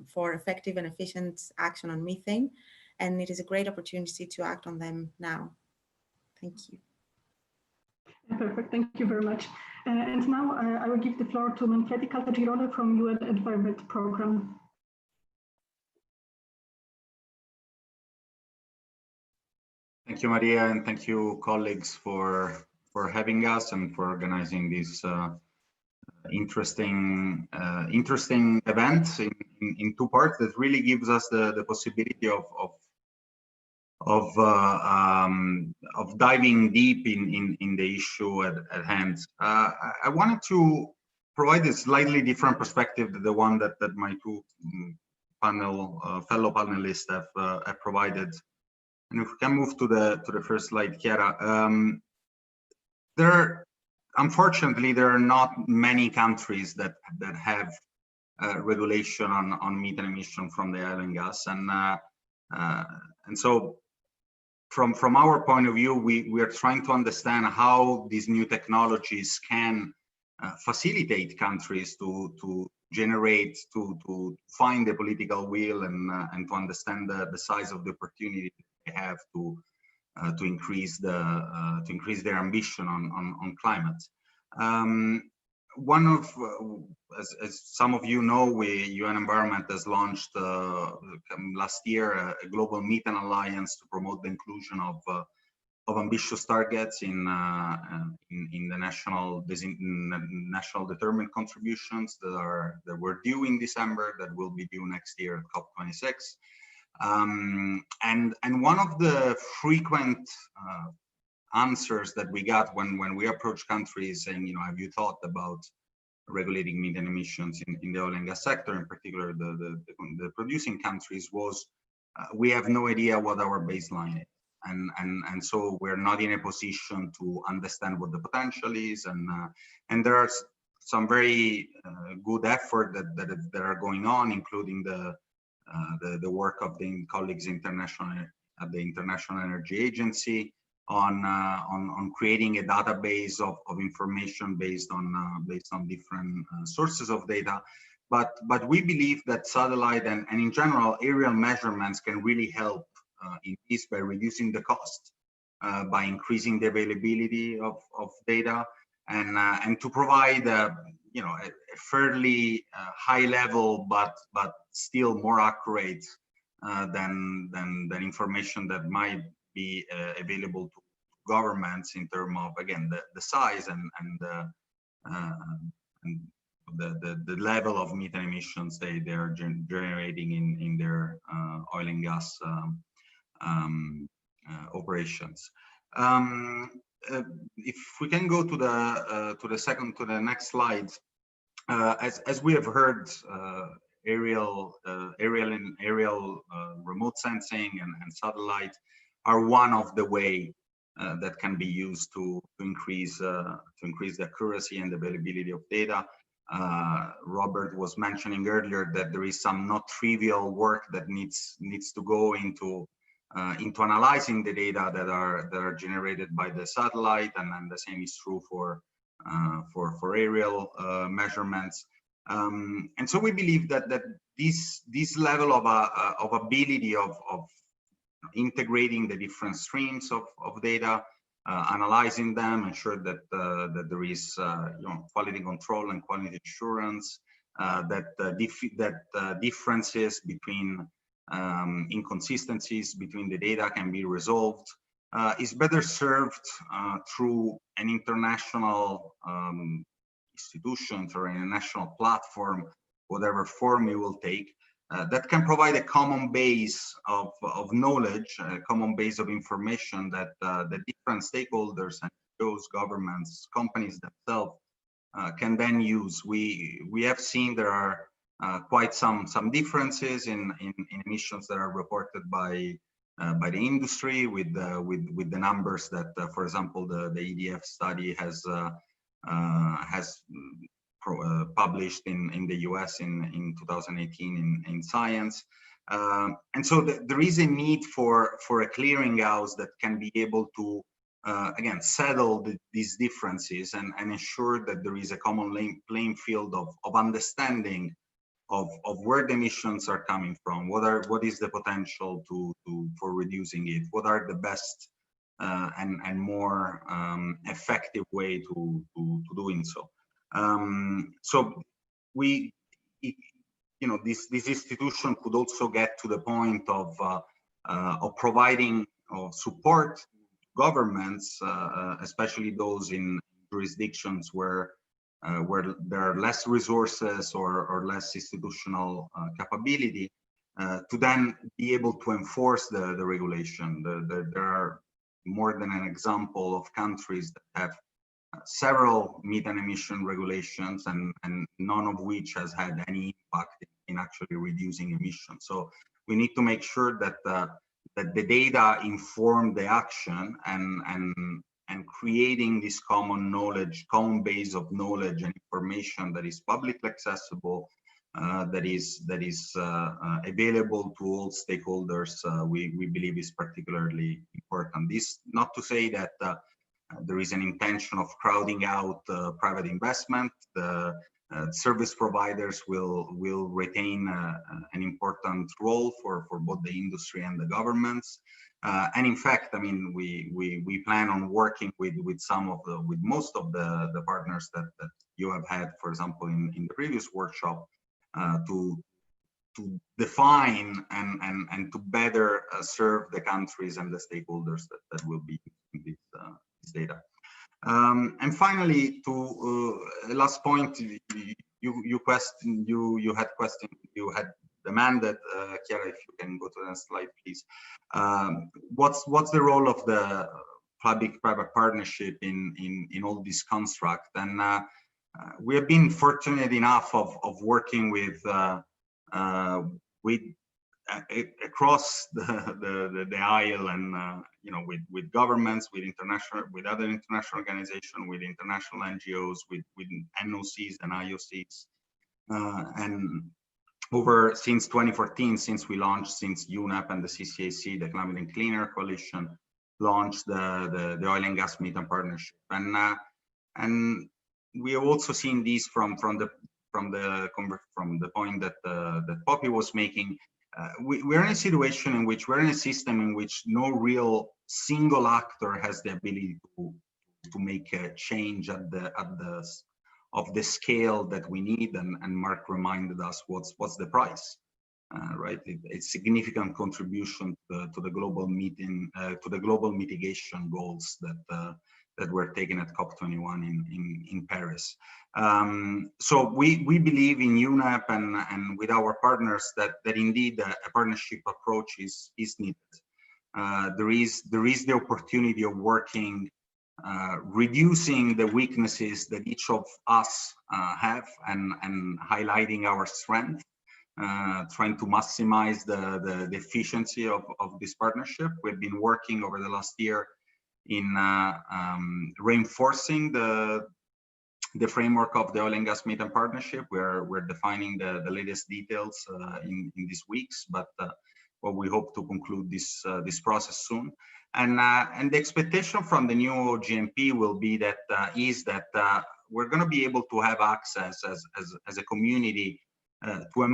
for effective and efficient action on methane, and it is a great opportunity to act on them now. Thank you. Perfect, thank you very much. And now I will give the floor to Manfredi Caltagirone from UN Environment Program. Thank you, Maria, and thank you, colleagues, for having us and for organizing this interesting event in two parts that really gives us the possibility of diving deep in the issue at hand. I wanted to provide a slightly different perspective than the one that my two fellow panelists have provided. And if we can move to the first slide, Chiara. Unfortunately, there are not many countries that have regulation on methane emission from the oil and gas, and so from our point of view, we are trying to understand how these new technologies can facilitate countries to generate, to find the political will and to understand the size of the opportunity they have to increase their ambition on climate. One of, as some of you know, UN Environment has launched last year a global methane alliance to promote the inclusion of ambitious targets in the national determined contributions that were due in December, that will be due next year at COP26. And one of the frequent answers that we got when we approach countries saying, have you thought about regulating methane emissions in the oil and gas sector, in particular the producing countries, was we have no idea what our baseline is, and so we're not in a position to understand what the potential is, and there are some very good effort that are going on, including the work of the colleagues at the International Energy Agency on creating a database of information based on different sources of data. But we believe that satellite and in general aerial measurements can really help in this by reducing the cost, by increasing the availability of data, and to provide a fairly high level but still more accurate than information that might be available to governments in terms of, again, the size and the level of methane emissions they are generating in their oil and gas operations. If we can go to the next slide, as we have heard, aerial remote sensing and satellite are one of the way that can be used to increase the accuracy and availability of data. Robert was mentioning earlier that there is some not trivial work that needs to go into analyzing the data that are generated by the satellite, and the same is true for aerial measurements. And so we believe that this level of ability of integrating the different streams of data, analyzing them, ensure that there is quality control and quality assurance, that differences between inconsistencies between the data can be resolved, is better served through an international institution or a national platform, whatever form it will take, that can provide a common base of knowledge, a common base of information that the different stakeholders and those governments, companies themselves can then use. We have seen there are quite some differences in emissions that are reported by the industry with the numbers that, for example, the EDF study has published in the US in 2018 in Science. And so there is a need for a clearinghouse that can be able to again settle these differences and ensure that there is a common playing field of understanding of where the emissions are coming from, what is the potential for reducing it, what are the best and more effective way to doing so. So this institution could also get to the point of providing support governments, especially those in jurisdictions where there are less resources or less institutional capability, to then be able to enforce the regulation. There are more than an example of countries that have several methane emission regulations and none of which has had any impact in actually reducing emissions. So we need to make sure that that the data inform the action and creating this common knowledge, common base of knowledge and information that is publicly accessible, that is available to all stakeholders, we believe is particularly important. This not to say that there is an intention of crowding out private investment. The service providers will retain an important role for both the industry and the governments. And in fact, I mean, we plan on working with most of the partners that you have had, for example, in the previous workshop, to define and to better serve the countries and the stakeholders that will be in this data. And finally, to last point, you had demanded, Chiara, if you can go to the next slide, please. What's the role of the public-private partnership in all this construct? And we have been fortunate enough of working with across the aisle, and you know, with governments, with other international organizations, with international NGOs, with NOCs and IOCs, and since 2014, since UNEP and the CCAC, the Climate and Clean Air Coalition, launched the Oil and Gas Methane Partnership, and we have also seen these from the point that Poppy was making. We're in a situation in which we're in a system in which no real single actor has the ability to make a change of the scale that we need. And Mark reminded us what's the price, right? It's significant contribution to the global mitigation goals that were taken at COP21 in Paris. So we believe in UNEP and with our partners that indeed a partnership approach is needed. There is the opportunity of working, reducing the weaknesses that each of us have and highlighting our strength, trying to maximize the efficiency of this partnership. We've been working over the last year in reinforcing the framework of the Oil and Gas Methane Partnership. We're defining the latest details in these weeks, but well, we hope to conclude this process soon. And the expectation from the new GMP will be that we're going to be able to have access as a community to a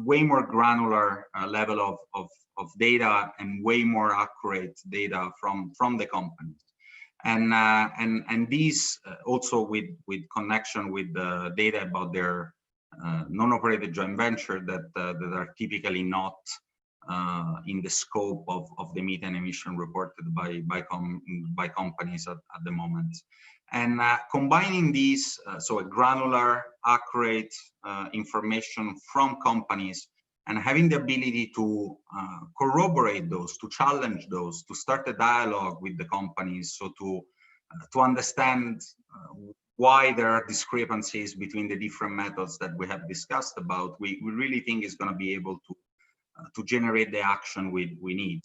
way more granular level of data and way more accurate data from the companies. And these also with connection with the data about their non-operated joint venture that are typically not in the scope of the methane emission reported by companies at the moment. And combining these, so a granular, accurate information from companies, and having the ability to corroborate those, to challenge those, to start a dialogue with the companies, so to understand why there are discrepancies between the different methods that we have discussed about, we really think is going to be able to generate the action we need.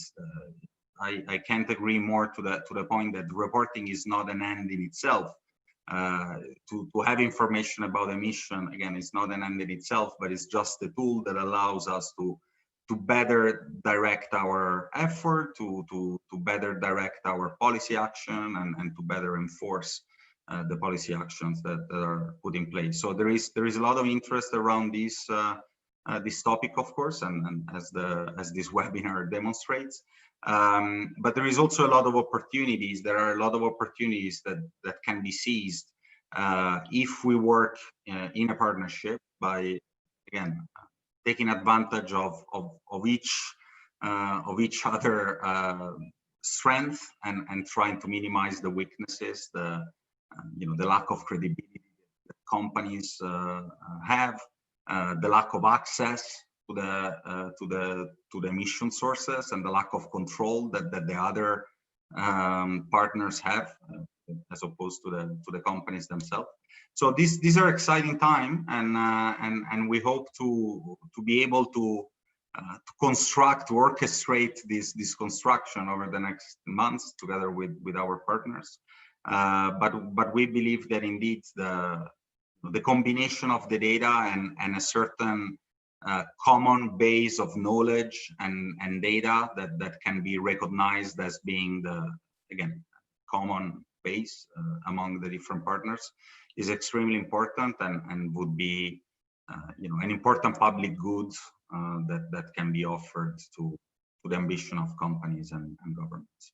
I can't agree more to the point that reporting is not an end in itself. To have information about emission, again, it's not an end in itself, but it's just a tool that allows us to better direct our effort, to better direct our policy action, and to better enforce the policy actions that are put in place. So there is a lot of interest around this topic, of course, and as this webinar demonstrates. But there is also a lot of opportunities. There are a lot of opportunities that can be seized if we work in a partnership by, again, taking advantage of each other strength and trying to minimize the weaknesses, the lack of credibility that companies have, the lack of access to the emission sources, and the lack of control that the other partners have, as opposed to the companies themselves. So these are exciting time, and we hope to be able to construct, to orchestrate this construction over the next months together with our partners. But we believe that indeed the combination of the data and a certain common base of knowledge and data that can be recognized as being again common base among the different partners is extremely important, and would be an important public good that can be offered to the ambition of companies and governments.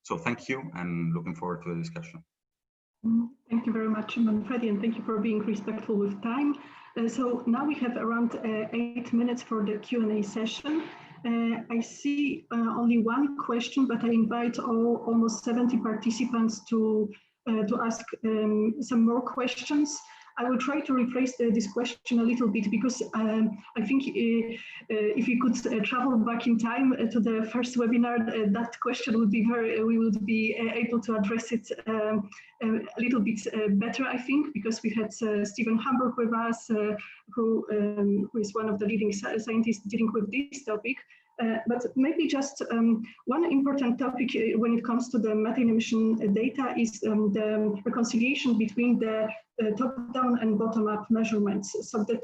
So thank you, and looking forward to the discussion. Thank you very much, Manfredi, and thank you for being respectful with time. So now we have around 8 minutes for the Q&A session. I see only one question, but I invite almost 70 participants to ask some more questions. I will try to rephrase this question a little bit, because I think if we could travel back in time to the first webinar, that question would be we would be able to address it a little bit better, I think, because we had Stephen Hamburg with us, who is one of the leading scientists dealing with this topic. But maybe just one important topic when it comes to the methane emission data is the reconciliation between the top-down and bottom-up measurements. So the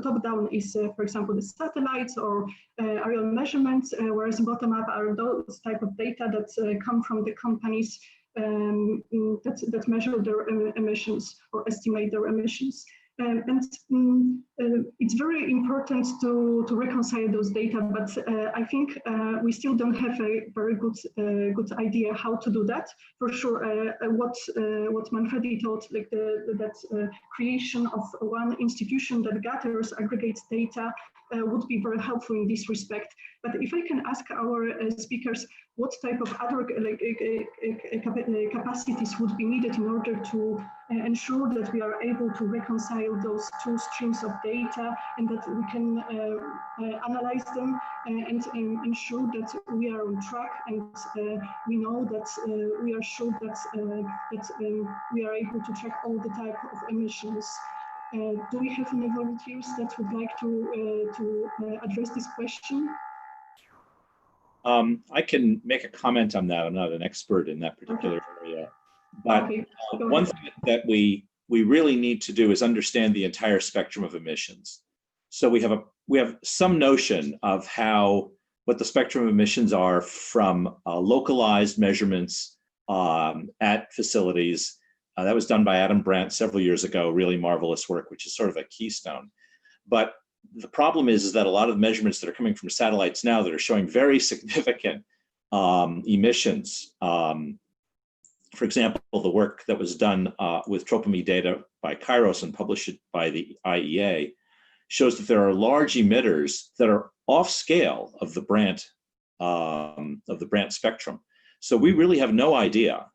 top-down is, for example, the satellites or aerial measurements, whereas bottom-up are those type of data that come from the companies that measure their emissions or estimate their emissions. It's very important to reconcile those data, but I think we still don't have a very good idea how to do that. For sure, what Manfredi told, like that creation of one institution that gathers, aggregates data would be very helpful in this respect. But if I can ask our speakers, what type of other capacities would be needed in order to ensure that we are able to reconcile those two streams of data, and that we can analyze them and ensure that we are on track, and we know that we are sure that we are able to track all the type of emissions. Do we have any volunteers that would like to address this question? I can make a comment on that. I'm not an expert in that particular area, but one thing that we really need to do is understand the entire spectrum of emissions. So we have some notion of what the spectrum of emissions are from localized measurements at facilities. That was done by Adam Brandt several years ago, really marvelous work, which is sort of a keystone. But the problem is that a lot of the measurements that are coming from satellites now that are showing very significant emissions. For example, the work that was done with TROPOME data by Kairos and published by the IEA shows that there are large emitters that are off scale of the Brandt spectrum. So we really have no idea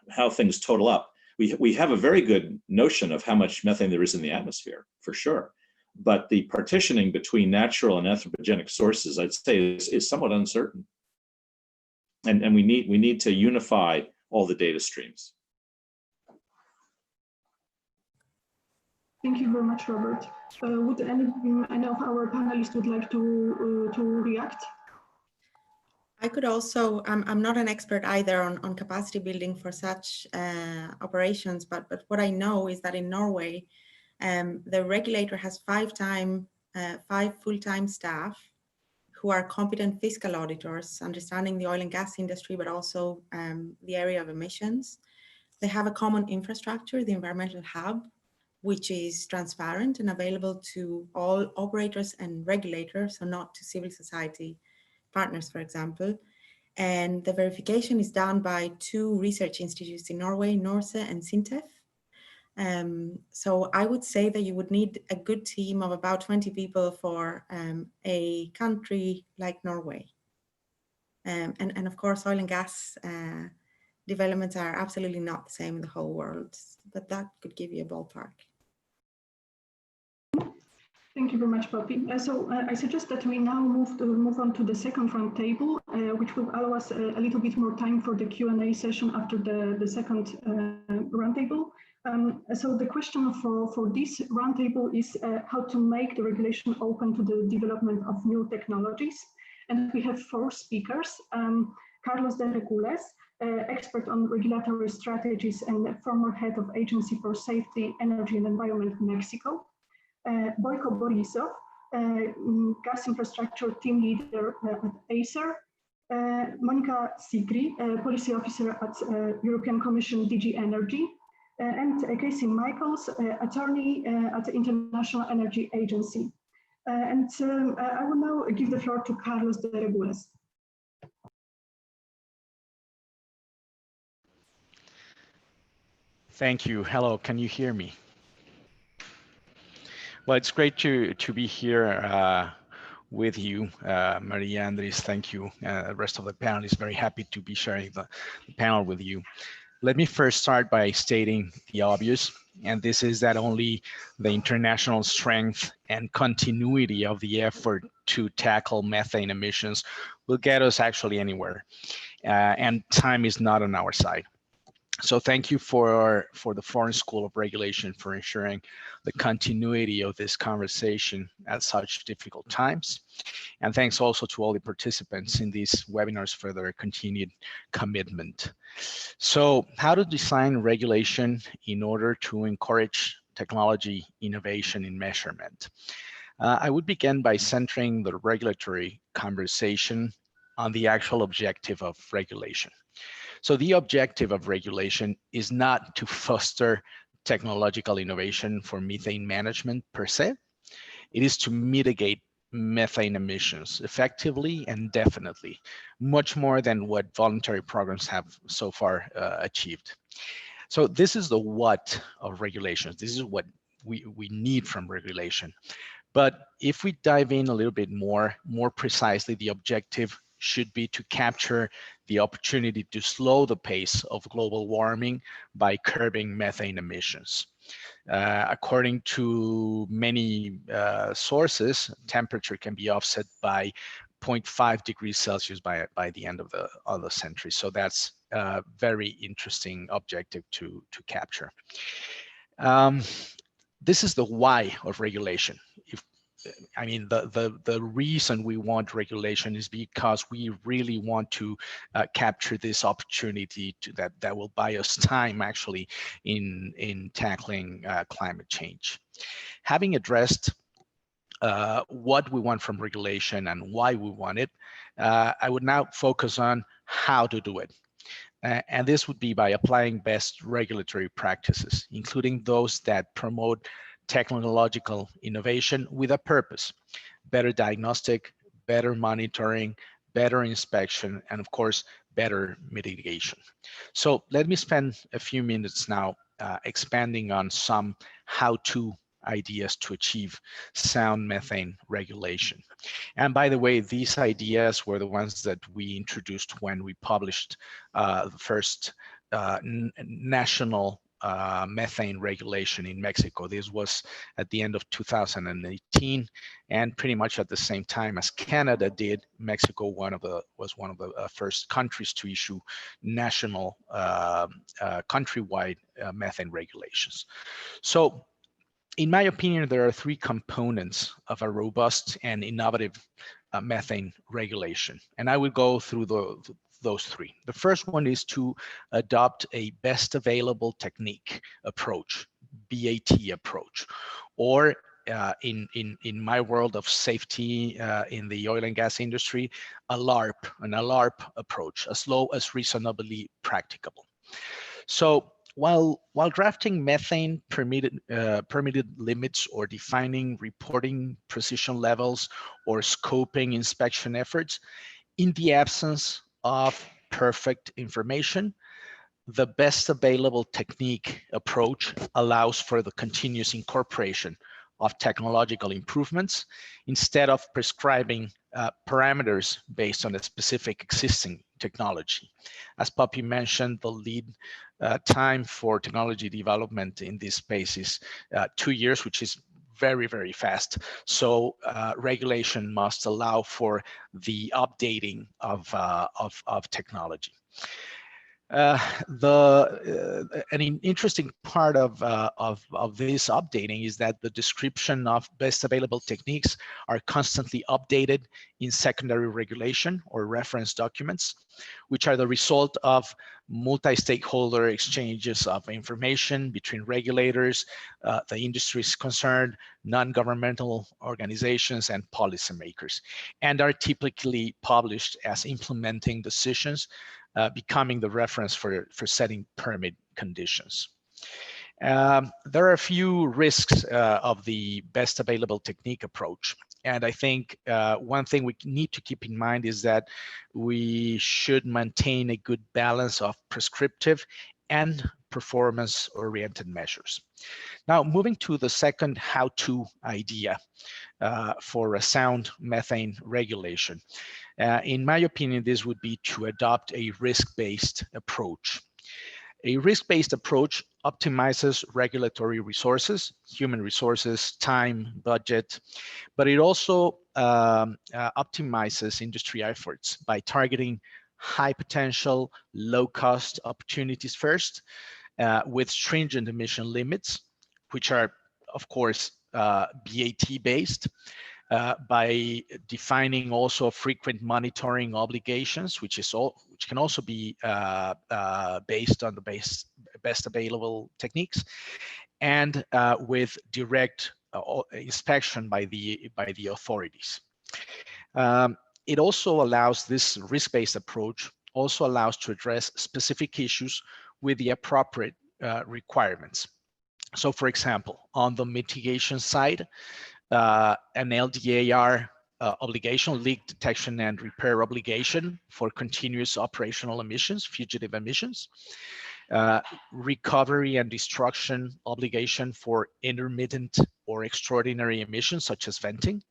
how things total up. We have a very good notion of how much methane there is in the atmosphere, for sure. But the partitioning between natural and anthropogenic sources, I'd say, is somewhat uncertain. And we need to unify all the data streams. Thank you very much, Robert. Would any of our panelists would like to react? I could also, I'm not an expert either on capacity building for such operations, but what I know is that in Norway, the regulator has 5 full-time staff who are competent fiscal auditors, understanding the oil and gas industry, but also the area of emissions. They have a common infrastructure, the environmental hub, which is transparent and available to all operators and regulators, so not to civil society partners, for example. And the verification is done by 2 research institutes in Norway, NORCE and SINTEF. So I would say that you would need a good team of about 20 people for a country like Norway. And of course, oil and gas developments are absolutely not the same in the whole world, but that could give you a ballpark. Thank you very much, Poppy. I suggest that we now move on to the second roundtable, which will allow us a little bit more time for the Q&A session after the second roundtable. So the question for this roundtable is how to make the regulation open to the development of new technologies. And we have 4 speakers. Carlos de Regules, expert on regulatory strategies and former head of Agency for Safety, Energy and Environment, Mexico. Boyko Borisov, gas infrastructure team leader at Acer. Monica Sigri, policy officer at European Commission DG Energy. And Casey Michaels, attorney at the International Energy Agency. I will now give the floor to Carlos de Regules. Thank you. Hello, can you hear me? Well, it's great to be here with you, Maria, Andres. Thank you. The rest of the panel is very happy to be sharing the panel with you. Let me first start by stating the obvious, and this is that only the international strength and continuity of the effort to tackle methane emissions will get us actually anywhere, and time is not on our side. So thank you for the Florence School of Regulation for ensuring the continuity of this conversation at such difficult times. And thanks also to all the participants in these webinars for their continued commitment. So how to design regulation in order to encourage technology innovation in measurement? I would begin by centering the regulatory conversation on the actual objective of regulation. So the objective of regulation is not to foster technological innovation for methane management per se. It is to mitigate methane emissions effectively and definitely, much more than what voluntary programs have so far achieved. So this is the what of regulations. This is what we need from regulation. But if we dive in a little bit more precisely, the objective should be to capture the opportunity to slow the pace of global warming by curbing methane emissions. According to many sources, temperature can be offset by 0.5 degrees Celsius by the end of the century. So that's a very interesting objective to capture. This is the why of regulation. I mean, the reason we want regulation is because we really want to capture this opportunity that will buy us time actually in tackling climate change. Having addressed what we want from regulation and why we want it, I would now focus on how to do it. And this would be by applying best regulatory practices, including those that promote technological innovation with a purpose: better diagnostic, better monitoring, better inspection, and of course, better mitigation. So let me spend a few minutes now expanding on some how-to ideas to achieve sound methane regulation. And by the way, these ideas were the ones that we introduced when we published the first national methane regulation in Mexico. This was at the end of 2018, and pretty much at the same time as Canada did. Mexico was one of the first countries to issue national countrywide methane regulations. So in my opinion, there are 3 components of a robust and innovative methane regulation, and I will go through those 3. The first one is to adopt a best available technique approach, BAT approach, or in my world of safety in the oil and gas industry, an ALARP approach, as low as reasonably practicable. So while drafting methane permitted limits or defining reporting precision levels or scoping inspection efforts, in the absence of perfect information, the best available technique approach allows for the continuous incorporation of technological improvements instead of prescribing parameters based on a specific existing technology. As Poppy mentioned, the lead time for technology development in this space is 2 years, which is very, very fast. So regulation must allow for the updating of technology. An interesting part of this updating is that the description of best available techniques are constantly updated in secondary regulation or reference documents, which are the result of multi-stakeholder exchanges of information between regulators, the industries concerned, non-governmental organizations, and policymakers, and are typically published as implementing decisions, becoming the reference for setting permit conditions. There are a few risks of the best available technique approach. And I think one thing we need to keep in mind is that we should maintain a good balance of prescriptive and performance-oriented measures. Now, moving to the second how-to idea for a sound methane regulation. In my opinion, this would be to adopt a risk-based approach. A risk-based approach optimizes regulatory resources, human resources, time, budget, but it also optimizes industry efforts by targeting high potential, low cost opportunities first, with stringent emission limits, which are, of course, BAT based, by defining also frequent monitoring obligations, which can also be based on the best available techniques, and with direct inspection by the authorities. It also allows, this risk-based approach also allows to address specific issues with the appropriate requirements. So, for example, on the mitigation side, an LDAR obligation, leak detection and repair obligation for continuous operational emissions, fugitive emissions, recovery and destruction obligation for intermittent or extraordinary emissions, such as venting,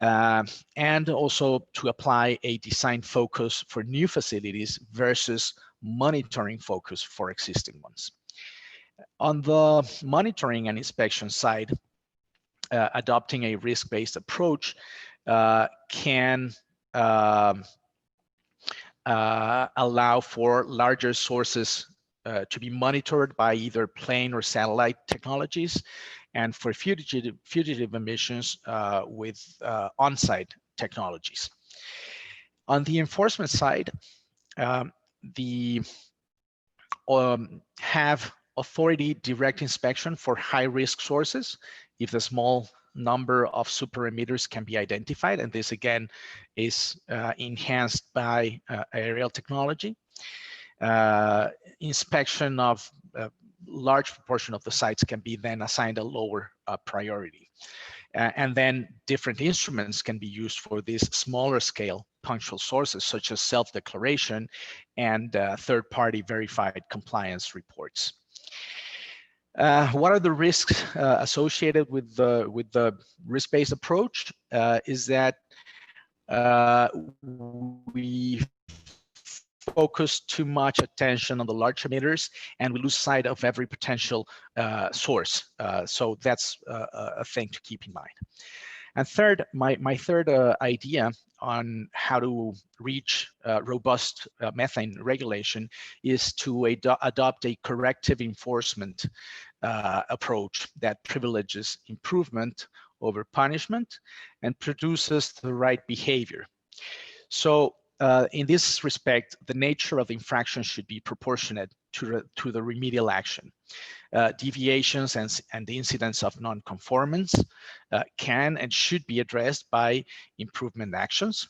and also to apply a design focus for new facilities versus monitoring focus for existing ones. On the monitoring and inspection side, adopting a risk-based approach can allow for larger sources to be monitored by either plane or satellite technologies, and for fugitive emissions with on-site technologies. On the enforcement side, have authority direct inspection for high-risk sources if the small number of super emitters can be identified, and this again is enhanced by aerial technology. Inspection of a large proportion of the sites can be then assigned a lower priority. And then different instruments can be used for these smaller scale punctual sources, such as self-declaration and third-party verified compliance reports. What are the risks associated with the risk-based approach? Is that we focus too much attention on the large emitters and we lose sight of every potential source. So that's a thing to keep in mind. And third, my third idea on how to reach robust methane regulation is to adopt a corrective enforcement approach that privileges improvement over punishment and produces the right behavior. So in this respect, the nature of the infraction should be proportionate to the remedial action. Deviations and the incidence of non-conformance can and should be addressed by improvement actions.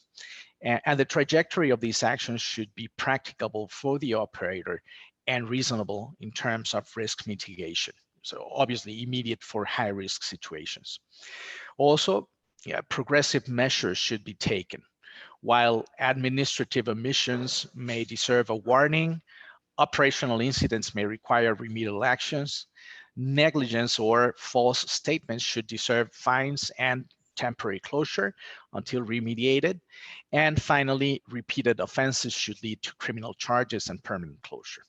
And the trajectory of these actions should be practicable for the operator and reasonable in terms of risk mitigation. So obviously immediate for high-risk situations. Also, progressive measures should be taken. While administrative omissions may deserve a warning, operational incidents may require remedial actions, negligence or false statements should deserve fines and temporary closure until remediated. And finally, repeated offenses should lead to criminal charges and permanent closure.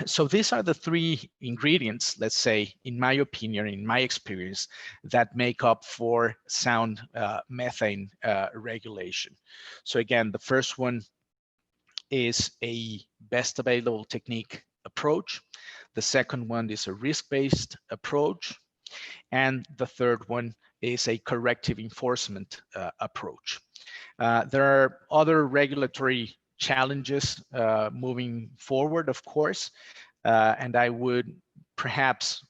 So these are the three ingredients, let's say, in my opinion, in my experience, that make up for sound methane regulation. So again, the first one is a best available technique approach. The second one is a risk-based approach. And the third one is a corrective enforcement approach. There are other regulatory challenges moving forward, of course, and I would perhaps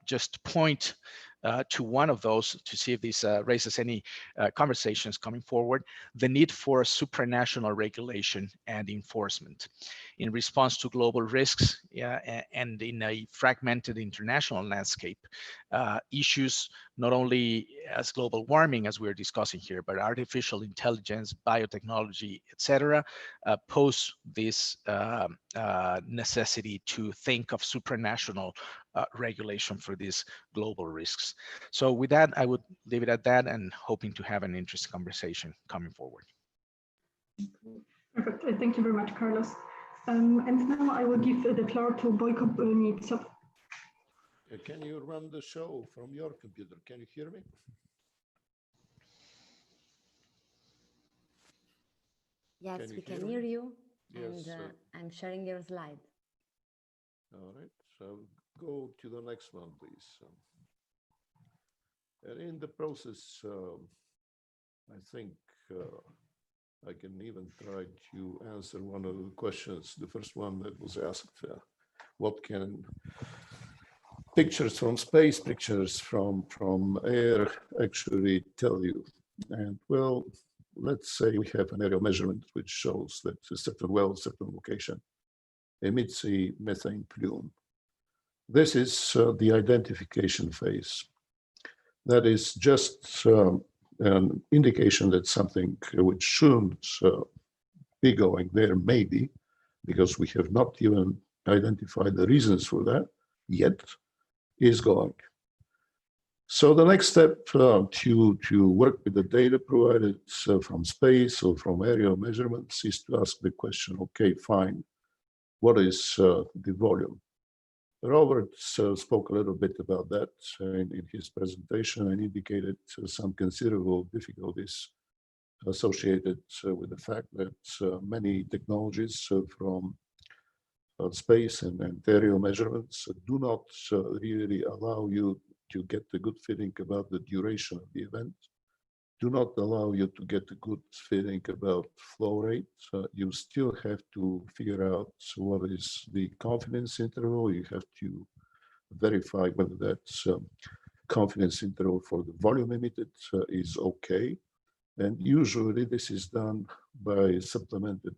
just point to one of those to see if this raises any conversations coming forward: the need for supranational regulation and enforcement. In response to global risks and in a fragmented international landscape, issues not only as global warming, as we're discussing here, but artificial intelligence, biotechnology, etc., pose this necessity to think of supranational regulation for these global risks. So with that, I would leave it at that, and hoping to have an interesting conversation coming forward. Perfect. Thank you very much, Carlos. And now I will give the floor to Boyko Nitsov. Can you run the show from your computer? Can you hear me? Yes, we can hear you. Yes, and I'm sharing your slide. All right, so go to the next one, please. And in the process, I think I can even try to answer one of the questions. The first one that was asked, what can pictures from space, pictures from air actually tell you? And well, let's say we have an aerial measurement which shows that a certain well, certain location emits a methane plume. This is the identification phase. That is just an indication that something which shouldn't be going there, maybe, because we have not even identified the reasons for that yet, is going. So the next step to work with the data provided from space or from aerial measurements is to ask the question, okay, fine, what is the volume? Robert spoke a little bit about that in his presentation and indicated some considerable difficulties associated with the fact that many technologies from space and aerial measurements do not really allow you to get a good feeling about the duration of the event, do not allow you to get a good feeling about flow rate. You still have to figure out what is the confidence interval. You have to verify whether that confidence interval for the volume emitted is okay. And usually this is done by supplemented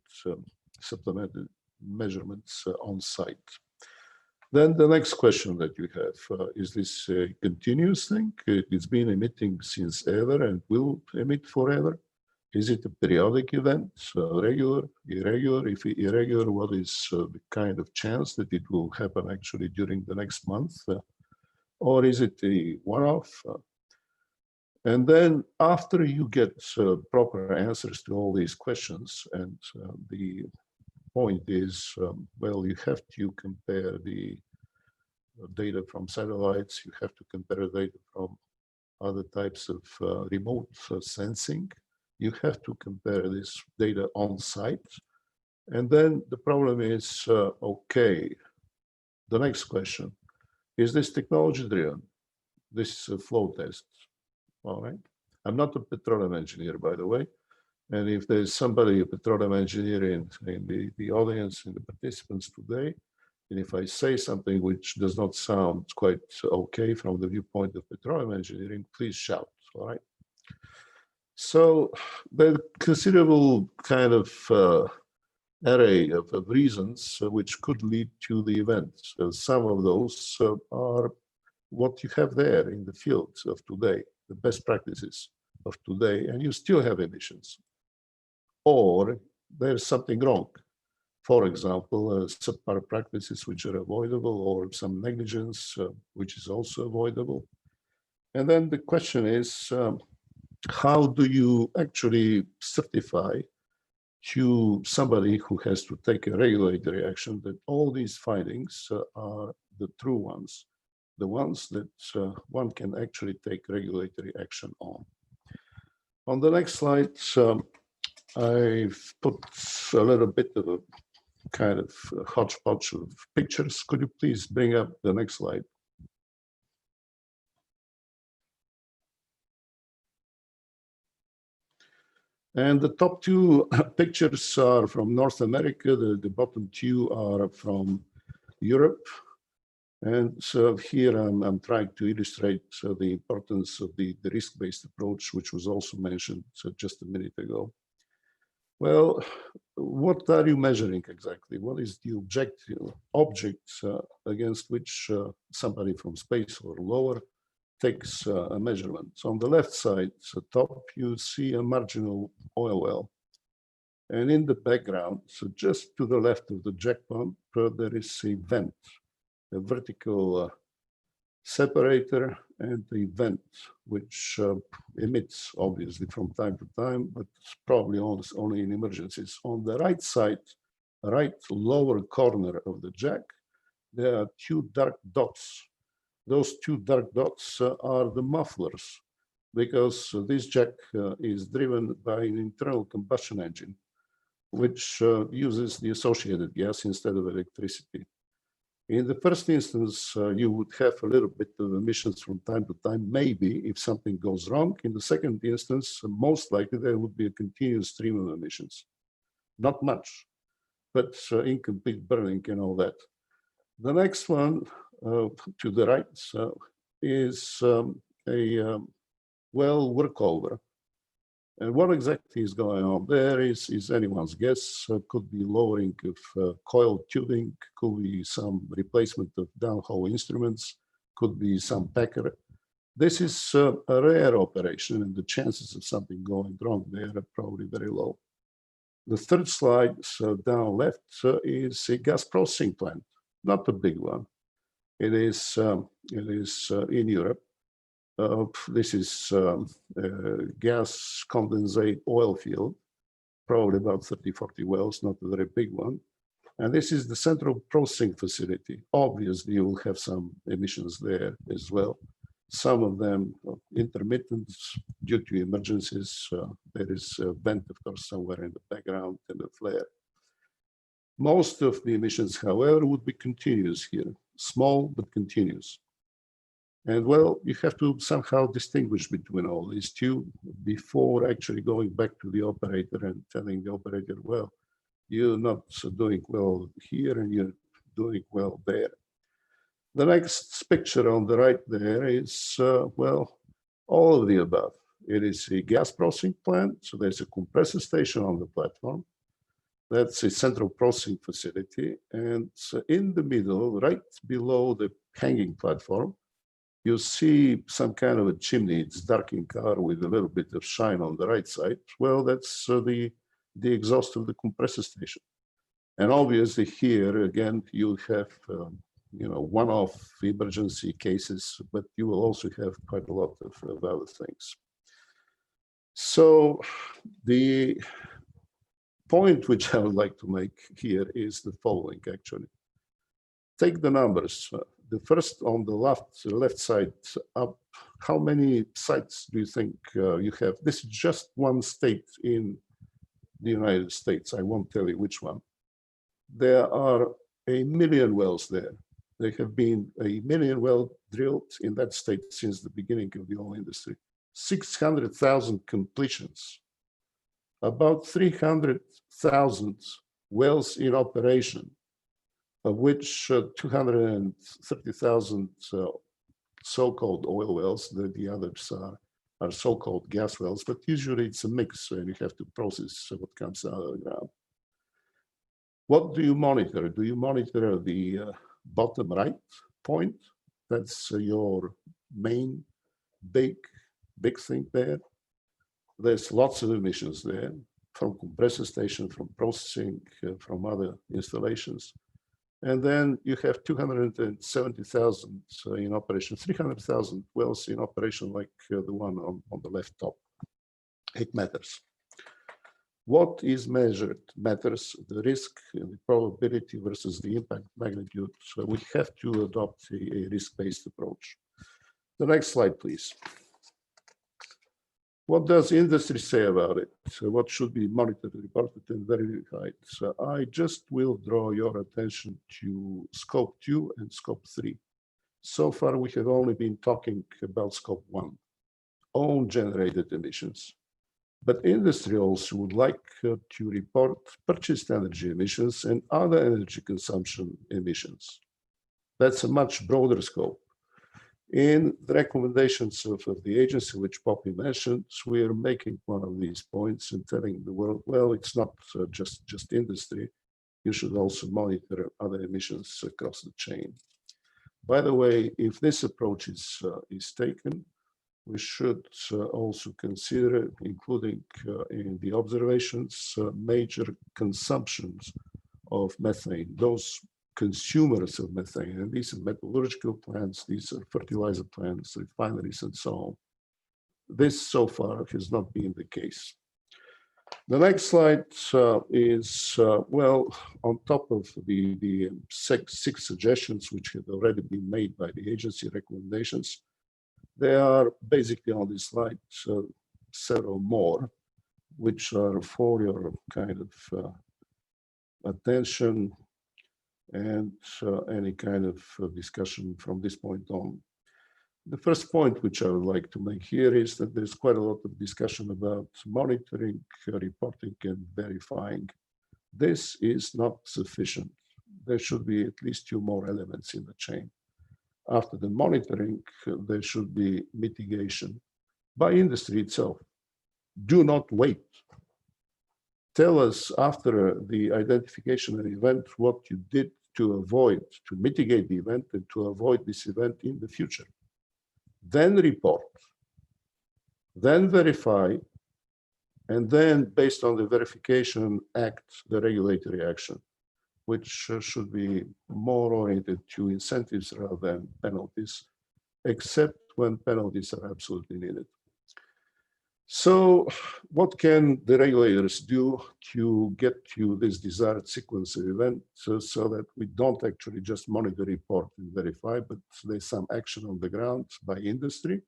measurements on site. Then the next question that you have, is this a continuous thing? It's been emitting since ever and will emit forever. Is it a periodic event, regular, irregular? If irregular, what is the kind of chance that it will happen actually during the next month? Or is it a one-off? And then after you get proper answers to all these questions, and the point is, well, you have to compare the data from satellites, you have to compare data from other types of remote sensing. You have to compare this data on site. And then the problem is, okay, the next question, is this technology driven? This is a flow test, all right? I'm not a petroleum engineer, by the way. And if there's somebody, a petroleum engineer in the audience, in the participants today, and if I say something which does not sound quite okay from the viewpoint of petroleum engineering, please shout, all right? So the considerable kind of array of reasons which could lead to the event. So some of those are what you have there in the fields of today, the best practices of today, and you still have emissions. Or there's something wrong. For example, subpar practices which are avoidable, or some negligence which is also avoidable. And then the question is, how do you actually certify to somebody who has to take a regulatory action that all these findings are the true ones, the ones that one can actually take regulatory action on? On the next slide, I've put a little bit of a kind of hodgepodge of pictures. Could you please bring up the next slide? And the top two pictures are from North America. The bottom two are from Europe. And so here I'm trying to illustrate the importance of the risk-based approach, which was also mentioned just a minute ago. Well, what are you measuring exactly? What is the object against which somebody from space or lower takes a measurement? So on the left side, so top, you see a marginal oil well. And in the background, so just to the left of the jack pump, there is a vent, a vertical separator and a vent, which emits obviously from time to time, but it's probably only in emergencies. On the right side, right lower corner of the jack, there are two dark dots. Those two dark dots are the mufflers, because this jack is driven by an internal combustion engine, which uses the associated gas instead of electricity. In the first instance, you would have a little bit of emissions from time to time, maybe if something goes wrong. In the second instance, most likely there would be a continuous stream of emissions. Not much, but incomplete burning and all that. The next one to the right is a well workover. And what exactly is going on there is anyone's guess. Could be lowering of coiled tubing, could be some replacement of downhole instruments, could be some packer. This is a rare operation, and the chances of something going wrong there are probably very low. The third slide, so down left, is a gas processing plant, not a big one. It is in Europe. This is a gas condensate oil field, probably about 30, 40 wells, not a very big one. And this is the central processing facility. Obviously, you will have some emissions there as well. Some of them intermittent due to emergencies. There is a vent, of course, somewhere in the background and a flare. Most of the emissions, however, would be continuous here, small but continuous. And well, you have to somehow distinguish between all these two before actually going back to the operator and telling the operator, well, you're not doing well here and you're doing well there. The next picture on the right there is, well, all of the above. It is a gas processing plant, so there's a compressor station on the platform. That's a central processing facility. And in the middle, right below the hanging platform, you see some kind of a chimney. It's dark in color with a little bit of shine on the right side. Well, that's the exhaust of the compressor station. And obviously here, again, you have one-off emergency cases, but you will also have quite a lot of other things. So the point which I would like to make here is the following, actually. Take the numbers. The first on the left side up, how many sites do you think you have? This is just one state in the United States. I won't tell you which one. There are 1 million wells there. There have been 1 million wells drilled in that state since the beginning of the oil industry. 600,000 completions, about 300,000 wells in operation, of which 230,000 so-called oil wells. The others are so-called gas wells, but usually it's a mix and you have to process what comes out of the ground. What do you monitor? Do you monitor the bottom right point? That's your main big thing there. There's lots of emissions there from compressor station, from processing, from other installations. And then you have 270,000 in operation, 300,000 wells in operation like the one on the left top. It matters. What is measured matters, the risk and the probability versus the impact magnitude. So we have to adopt a risk-based approach. The next slide, please. What does industry say about it? So what should be monitored, reported, and verified? So I just will draw your attention to scope 2 and scope 3. So far, we have only been talking about scope 1, own generated emissions. But industry also would like to report purchased energy emissions and other energy consumption emissions. That's a much broader scope. In the recommendations of the agency, which Poppy mentioned, we are making one of these points and telling the world, well, it's not just industry. You should also monitor other emissions across the chain. By the way, if this approach is taken, we should also consider including in the observations major consumptions of methane, those consumers of methane, and these are metallurgical plants, these are fertilizer plants, refineries, and so on. This so far has not been the case. The next slide is, well, on top of the six suggestions which have already been made by the agency recommendations, there are basically on this slide several more, which are for your kind of attention and any kind of discussion from this point on. The first point which I would like to make here is that there's quite a lot of discussion about monitoring, reporting, and verifying. This is not sufficient. There should be at least two more elements in the chain. After the monitoring, there should be mitigation by industry itself. Do not wait. Tell us after the identification of the event what you did to avoid, to mitigate the event and to avoid this event in the future. Then report, then verify, and then based on the verification, act the regulatory action, which should be more oriented to incentives rather than penalties, except when penalties are absolutely needed. So what can the regulators do to get to this desired sequence of events so that we don't actually just monitor, report, and verify, but there's some action on the ground by industry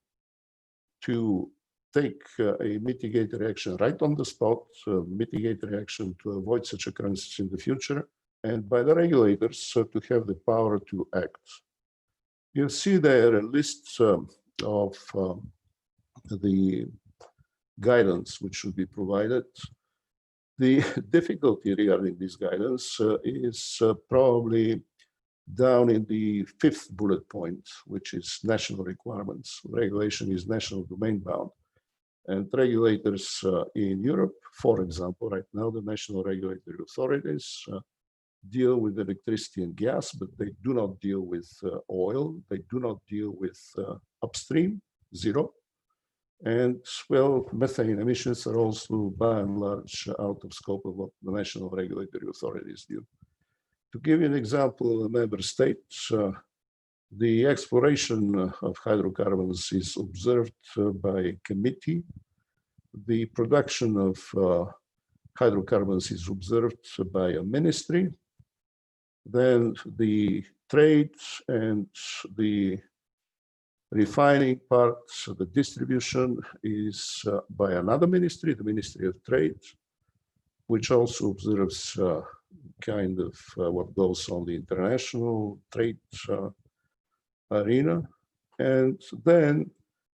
to take a mitigator action right on the spot, mitigator action to avoid such occurrences in the future, and by the regulators to have the power to act. You see there a list of the guidance which should be provided. The difficulty regarding this guidance is probably down in the 5th bullet point, which is national requirements. Regulation is national domain bound. And regulators in Europe, for example, right now, the national regulatory authorities deal with electricity and gas, but they do not deal with oil. They do not deal with upstream, zero. And well, methane emissions are also by and large out of scope of what the national regulatory authorities do. To give you an example, a member state, the exploration of hydrocarbons is observed by a committee. The production of hydrocarbons is observed by a ministry. Then the trade and the refining parts of the distribution is by another ministry, the Ministry of Trade, which also observes kind of what goes on the international trade arena. And then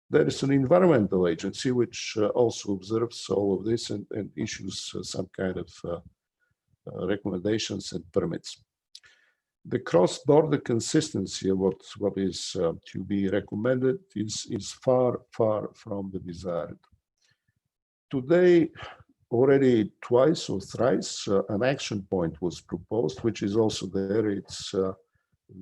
there is an environmental agency which also observes all of this and issues some kind of recommendations and permits. The cross-border consistency of what is to be recommended is far, far from the desired. Today, already twice or thrice, an action point was proposed, which is also there. It's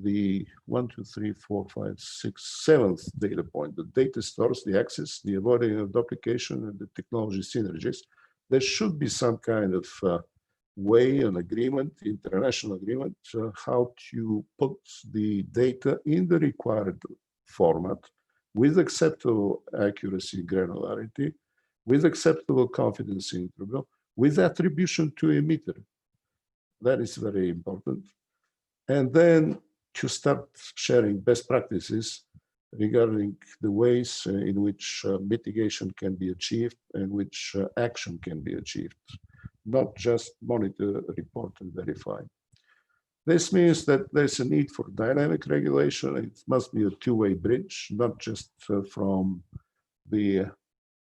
the 1, 2, 3, 4, 5, 6, 7th data point, the data stores, the access, the avoiding of duplication, and the technology synergies. There should be some kind of way, an agreement, international agreement, how to put the data in the required format with acceptable accuracy, granularity, with acceptable confidence interval, with attribution to emitter. That is very important. And then to start sharing best practices regarding the ways in which mitigation can be achieved and which action can be achieved, not just monitor, report, and verify. This means that there's a need for dynamic regulation. It must be a two-way bridge, not just from the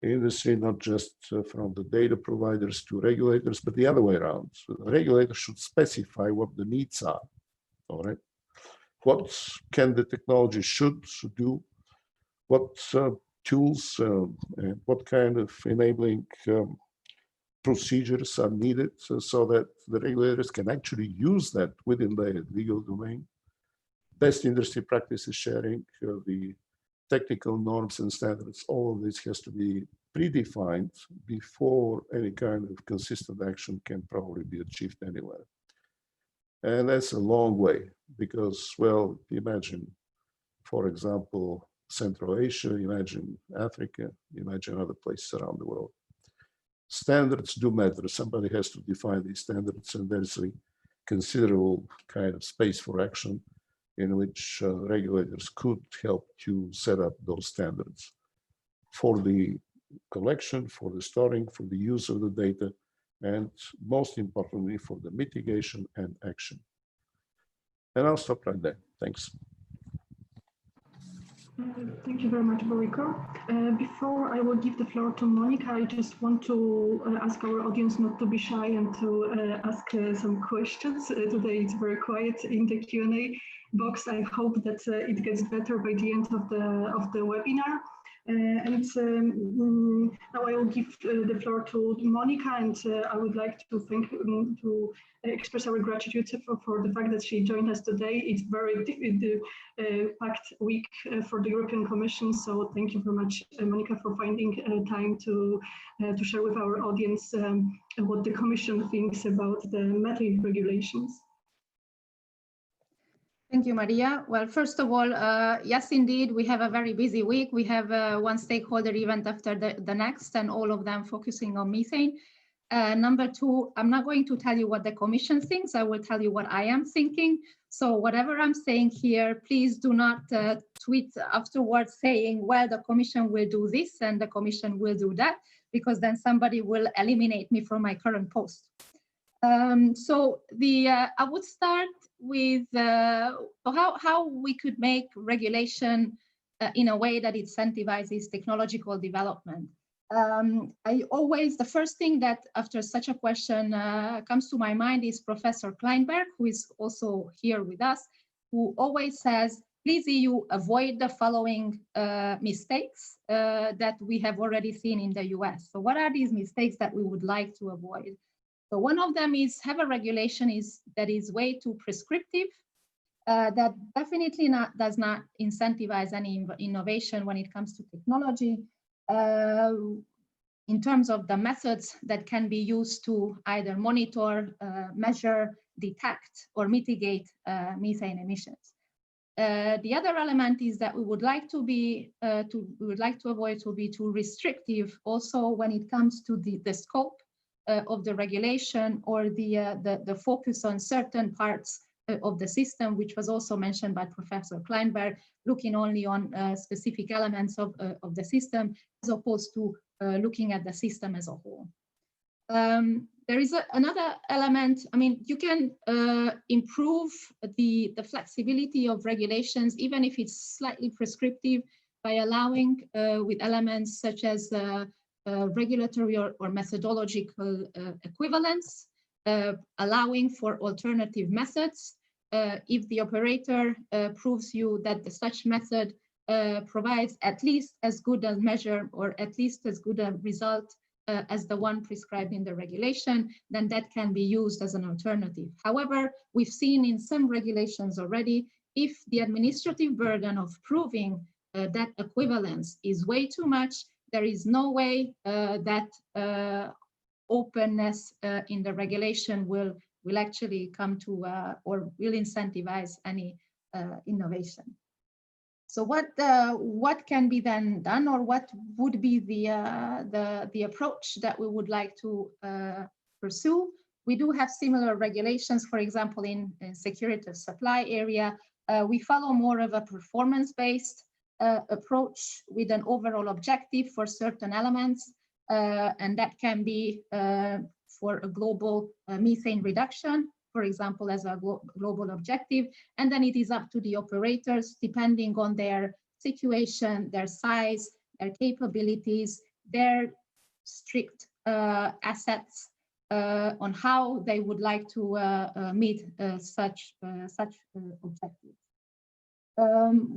industry, not just from the data providers to regulators, but the other way around. So the regulator should specify what the needs are, all right? What can the technology should do? What tools and what kind of enabling procedures are needed so that the regulators can actually use that within the legal domain. Best industry practices sharing, the technical norms and standards, all of this has to be predefined before any kind of consistent action can probably be achieved anywhere. And that's a long way because, well, imagine, for example, Central Asia, imagine Africa, imagine other places around the world. Standards do matter. Somebody has to define these standards, and there's a considerable kind of space for action in which regulators could help to set up those standards for the collection, for the storing, for the use of the data, and most importantly, for the mitigation and action. And I'll stop right there. Thanks. Thank you very much, Boriko. Before I will give the floor to Monica, I just want to ask our audience not to be shy and to ask some questions. Today it's very quiet in the Q&A box. I hope that it gets better by the end of the webinar. Now I will give the floor to Monica, and I would like to express our gratitude for the fact that she joined us today. It's very packed week for the European Commission, so thank you very much, Monica, for finding time to share with our audience what the Commission thinks about the methane regulations. Thank you, Maria. Well, first of all, yes, indeed, we have a very busy week. We have one stakeholder event after the next, and all of them focusing on methane. Number two, I'm not going to tell you what the Commission thinks. I will tell you what I am thinking. So whatever I'm saying here, please do not tweet afterwards saying, well, the Commission will do this and the Commission will do that, because then somebody will eliminate me from my current post. I would start with how we could make regulation in a way that incentivizes technological development. The first thing that after such a question comes to my mind is Professor Kleinberg, who is also here with us, who always says, please EU, avoid the following mistakes that we have already seen in the US. So what are these mistakes that we would like to avoid? So one of them is have a regulation that is way too prescriptive, that definitely does not incentivize any innovation when it comes to technology, in terms of the methods that can be used to either monitor, measure, detect, or mitigate methane emissions. The other element is that we would like to avoid to be too restrictive, also when it comes to the scope of the regulation or the focus on certain parts of the system, which was also mentioned by Professor Kleinberg, looking only on specific elements of the system as opposed to looking at the system as a whole. There is another element. I mean, you can improve the flexibility of regulations, even if it's slightly prescriptive, by allowing with elements such as regulatory or methodological equivalence, allowing for alternative methods. If the operator proves you that such method provides at least as good a measure or at least as good a result as the one prescribed in the regulation, then that can be used as an alternative. However, we've seen in some regulations already, if the administrative burden of proving that equivalence is way too much, there is no way that openness in the regulation will actually come to or will incentivize any innovation. So what can be then done, or what would be the approach that we would like to pursue? We do have similar regulations, for example, in security of supply area. We follow more of a performance-based approach with an overall objective for certain elements, and that can be for a global methane reduction, for example, as a global objective. And then it is up to the operators, depending on their situation, their size, their capabilities, their strict assets, on how they would like to meet such objectives.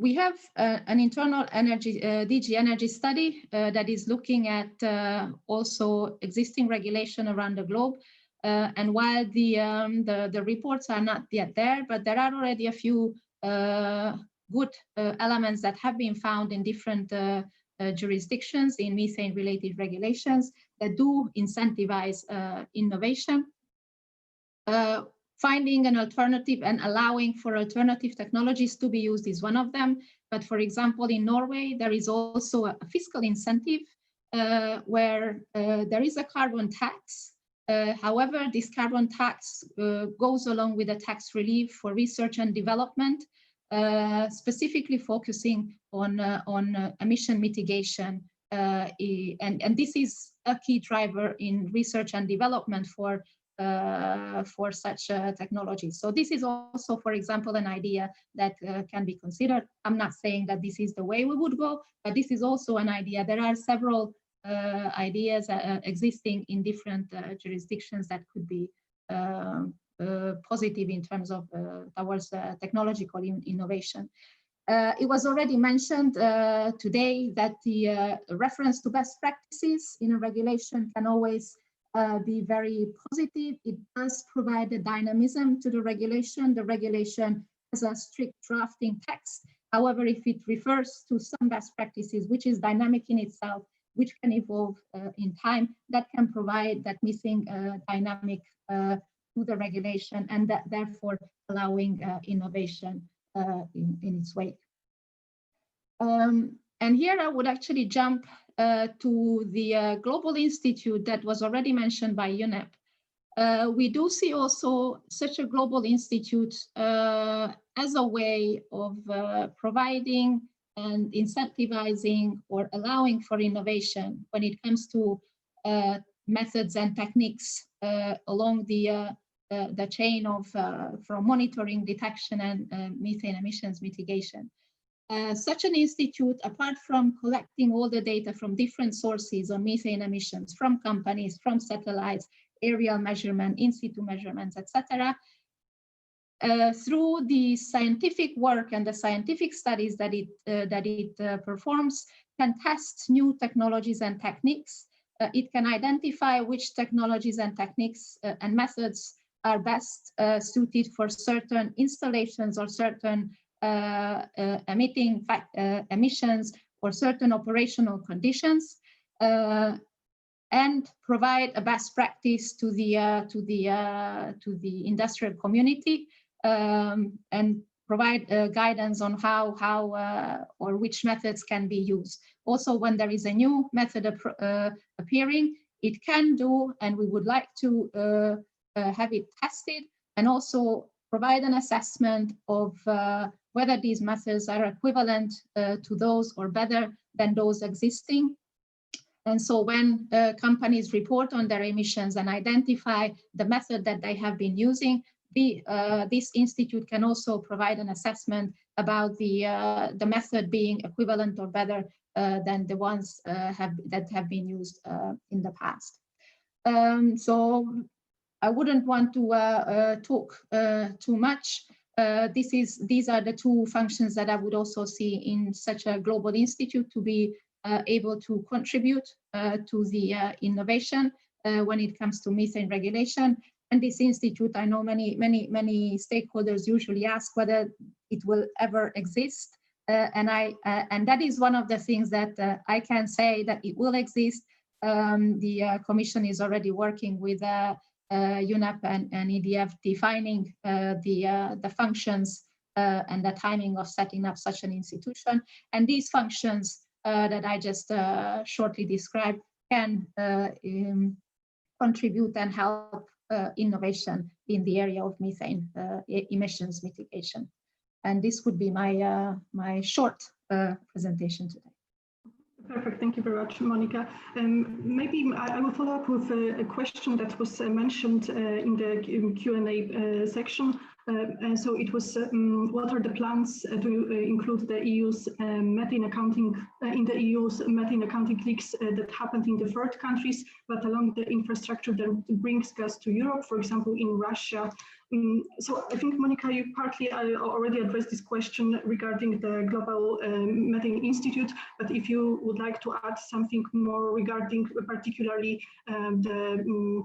We have an internal energy DG Energy study that is looking at also existing regulation around the globe. And while the reports are not yet there, but there are already a few good elements that have been found in different jurisdictions in methane-related regulations that do incentivize innovation. Finding an alternative and allowing for alternative technologies to be used is one of them. But for example, in Norway, there is also a fiscal incentive where there is a carbon tax. However, this carbon tax goes along with a tax relief for research and development, specifically focusing on emission mitigation. And this is a key driver in research and development for such technologies. So this is also, for example, an idea that can be considered. I'm not saying that this is the way we would go, but this is also an idea. There are several ideas existing in different jurisdictions that could be positive in terms of towards technological innovation. It was already mentioned today that the reference to best practices in a regulation can always be very positive. It does provide a dynamism to the regulation. The regulation has a strict drafting text. However, if it refers to some best practices, which is dynamic in itself, which can evolve in time, that can provide that missing dynamic to the regulation, and that therefore allowing innovation in its wake. And here I would actually jump to the Global Institute that was already mentioned by UNEP. We do see also such a global institute as a way of providing and incentivizing or allowing for innovation when it comes to methods and techniques along the chain of from monitoring, detection, and methane emissions mitigation. Such an institute, apart from collecting all the data from different sources on methane emissions, from companies, from satellites, aerial measurement, in situ measurements, etc., through the scientific work and the scientific studies that it performs, can test new technologies and techniques. It can identify which technologies and techniques and methods are best suited for certain installations or certain emissions or certain operational conditions, and provide a best practice to the industrial community, and provide guidance on how or which methods can be used. Also, when there is a new method appearing, it can do, and we would like to have it tested, and also provide an assessment of whether these methods are equivalent to those or better than those existing. And so when companies report on their emissions and identify the method that they have been using, this institute can also provide an assessment about the method being equivalent or better than the ones that have been used in the past. So I wouldn't want to talk too much. These are the two functions that I would also see in such a global institute to be able to contribute to the innovation when it comes to methane regulation. And this institute, I know many stakeholders usually ask whether it will ever exist. And that is one of the things that I can say, that it will exist. the Commission is already working with UNEP and EDF defining the functions and the timing of setting up such an institution. And these functions that I just shortly described can contribute and help innovation in the area of methane emissions mitigation. And this would be my my short presentation today. Perfect. Thank you very much, Monica. Maybe I will follow up with a question that was mentioned in the Q&A section. And so it was, what are the plans to include the EU's methane accounting in the EU's methane accounting leaks that happened in the third countries, but along the infrastructure that brings gas to Europe, for example, in Russia. So I think, Monica, you partly already addressed this question regarding the Global Methane Institute, but if you would like to add something more regarding particularly the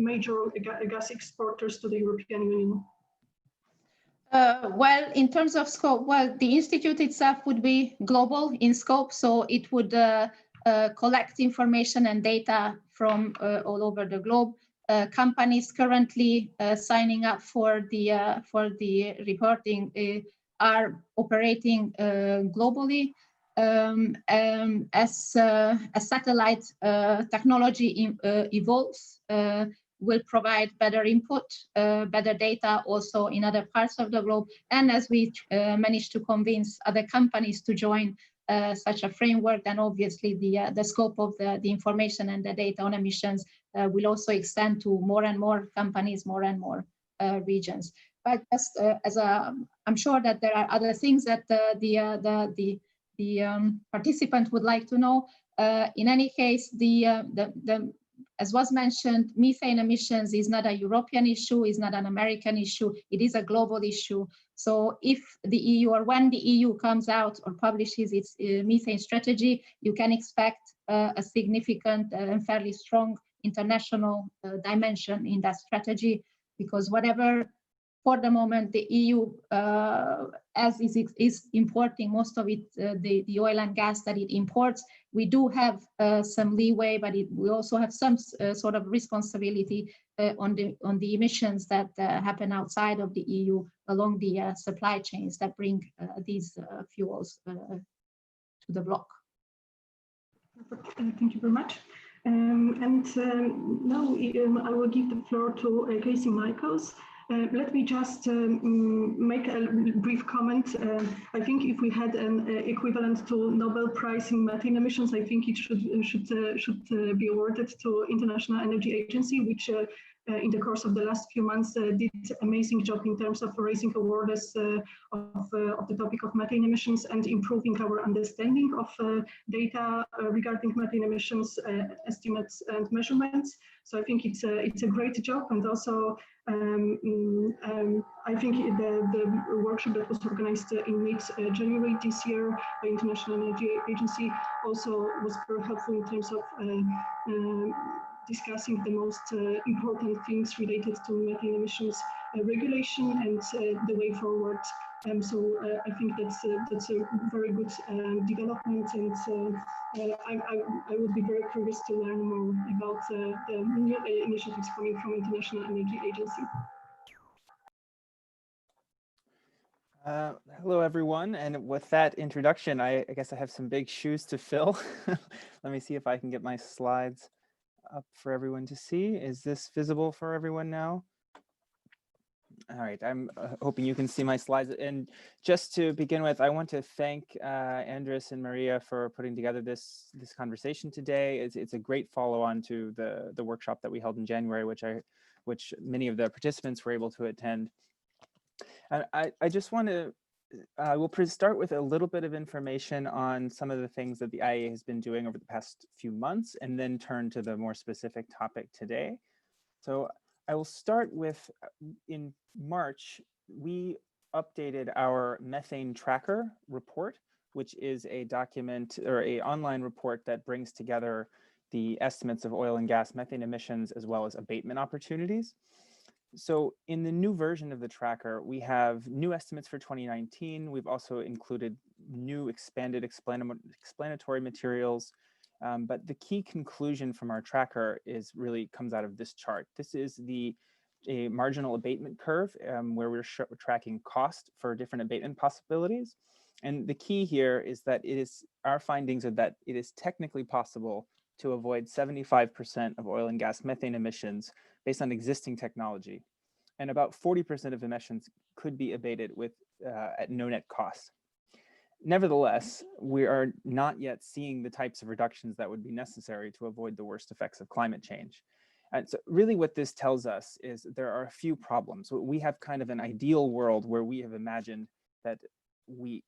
major gas exporters to the European Union. Well, in terms of scope, well, the Institute itself would be global in scope, so it would collect information and data from all over the globe. Companies currently signing up for the reporting are operating globally. As satellite technology evolves, will provide better input, better data also in other parts of the globe. And as we manage to convince other companies to join such a framework, then obviously the scope of the information and the data on emissions will also extend to more and more companies, more and more regions. But just I'm sure that there are other things that the participant would like to know. In any case, as was mentioned, methane emissions is not a European issue, is not an American issue, it is a global issue. So if the EU, or when the EU comes out or publishes its methane strategy, you can expect a significant and fairly strong international dimension in that strategy, because whatever, for the moment, the EU, as is importing most of it, the oil and gas that it imports, we do have some leeway, but we also have some sort of responsibility on the emissions that happen outside of the EU along the supply chains that bring these fuels to the bloc. Thank you very much. Now I will give the floor to Casey Michaels. Let me just make a brief comment. I think if we had an equivalent to Nobel Prize in methane emissions, I think it should be awarded to International Energy Agency, which in the course of the last few months did amazing job in terms of raising awareness of the topic of methane emissions and improving our understanding of data regarding methane emissions, estimates and measurements. So I think it's a great job, and also I think the workshop that was organized in mid-January this year by International Energy Agency also was very helpful in terms of discussing the most important things related to methane emissions regulation and the way forward. So I think that's a very good development, and I would be very curious to learn more about the new initiatives coming from International Energy Agency. Hello, everyone. And with that introduction, I guess I have some big shoes to fill. Let me see if I can get my slides up for everyone to see. Is this visible for everyone now? All right, I'm hoping you can see my slides. And just to begin with, I want to thank Andres and Maria for putting together this conversation today. It's a great follow-on to the workshop that we held in January, which many of the participants were able to attend. And I just want to, we'll start with a little bit of information on some of the things that the IEA has been doing over the past few months, and then turn to the more specific topic today. So I will start with, in March, we updated our methane tracker report, which is a document or an online report that brings together the estimates of oil and gas methane emissions as well as abatement opportunities. So in the new version of the tracker, we have new estimates for 2019. We've also included new expanded explanatory materials, But the key conclusion from our tracker is really comes out of this chart. This is a marginal abatement curve where we're tracking cost for different abatement possibilities. And the key here is that our findings are that it is technically possible to avoid 75% of oil and gas methane emissions based on existing technology. And about 40% of emissions could be abated at no net cost. Nevertheless, we are not yet seeing the types of reductions that would be necessary to avoid the worst effects of climate change. And so really what this tells us is there are a few problems. We have kind of an ideal world where we have imagined that we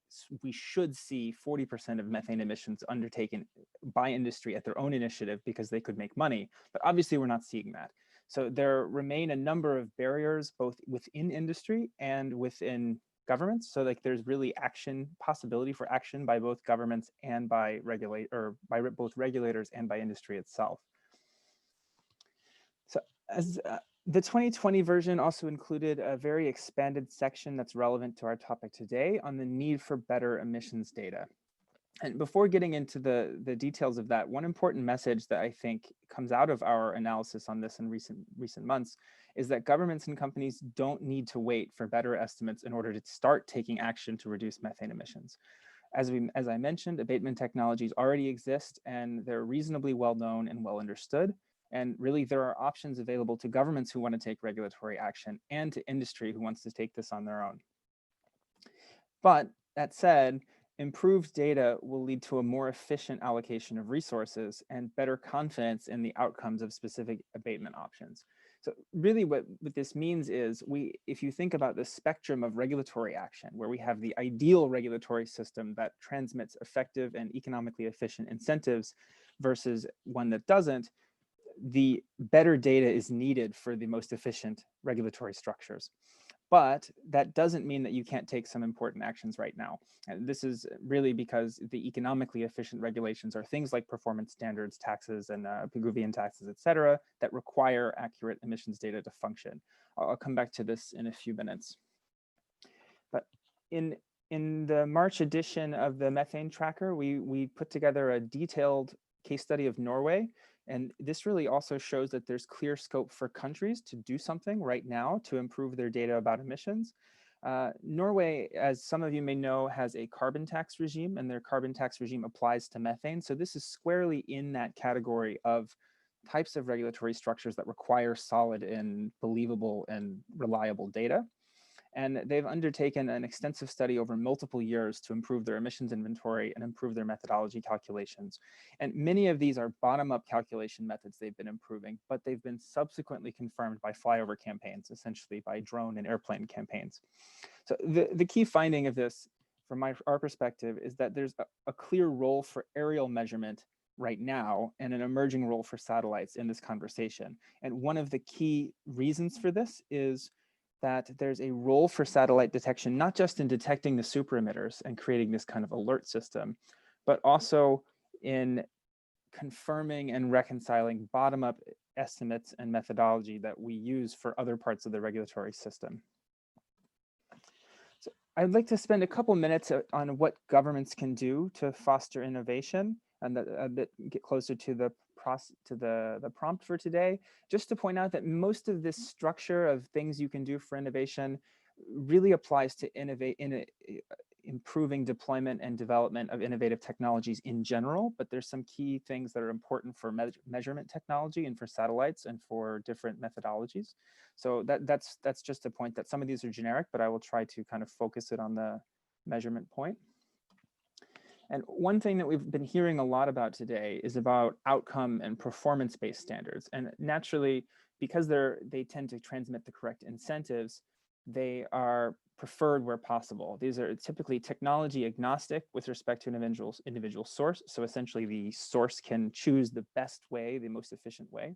should see 40% of methane emissions undertaken by industry at their own initiative because they could make money. But obviously we're not seeing that. So there remain a number of barriers both within industry and within governments. So like there's really possibility for action by both governments and by both regulators and by industry itself. So as the 2020 version also included a very expanded section that's relevant to our topic today on the need for better emissions data. And before getting into the details of that, one important message that I think comes out of our analysis on this in recent months is that governments and companies don't need to wait for better estimates in order to start taking action to reduce methane emissions. As I mentioned, abatement technologies already exist and they're reasonably well known and well understood. And really there are options available to governments who want to take regulatory action and to industry who wants to take this on their own. But that said, improved data will lead to a more efficient allocation of resources and better confidence in the outcomes of specific abatement options. So really what this means is if you think about the spectrum of regulatory action, where we have the ideal regulatory system that transmits effective and economically efficient incentives versus one that doesn't, the better data is needed for the most efficient regulatory structures. But that doesn't mean that you can't take some important actions right now. And this is really because the economically efficient regulations are things like performance standards, taxes, and Pigouvian taxes, et cetera, that require accurate emissions data to function. I'll come back to this in a few minutes. But in the March edition of the methane tracker, we put together a detailed case study of Norway. And this really also shows that there's clear scope for countries to do something right now to improve their data about emissions. Norway, as some of you may know, has a carbon tax regime, and their carbon tax regime applies to methane. So this is squarely in that category of types of regulatory structures that require solid and believable and reliable data. And they've undertaken an extensive study over multiple years to improve their emissions inventory and improve their methodology calculations. And many of these are bottom-up calculation methods they've been improving, but they've been subsequently confirmed by flyover campaigns, essentially by drone and airplane campaigns. So the key finding of this, from our perspective, is that there's a clear role for aerial measurement right now and an emerging role for satellites in this conversation. And one of the key reasons for this is that there's a role for satellite detection, not just in detecting the super emitters and creating this kind of alert system, but also in confirming and reconciling bottom-up estimates and methodology that we use for other parts of the regulatory system. So I'd like to spend a couple minutes on what governments can do to foster innovation and a bit get closer to the prompt for today, just to point out that most of this structure of things you can do for innovation really applies to improving deployment and development of innovative technologies in general, but there's some key things that are important for measurement technology and for satellites and for different methodologies. So that's just a point that some of these are generic, but I will try to kind of focus it on the measurement point. And one thing that we've been hearing a lot about today is about outcome and performance-based standards. And naturally, because they tend to transmit the correct incentives, they are preferred where possible. These are typically technology agnostic with respect to an individual source. So essentially the source can choose the best way, the most efficient way.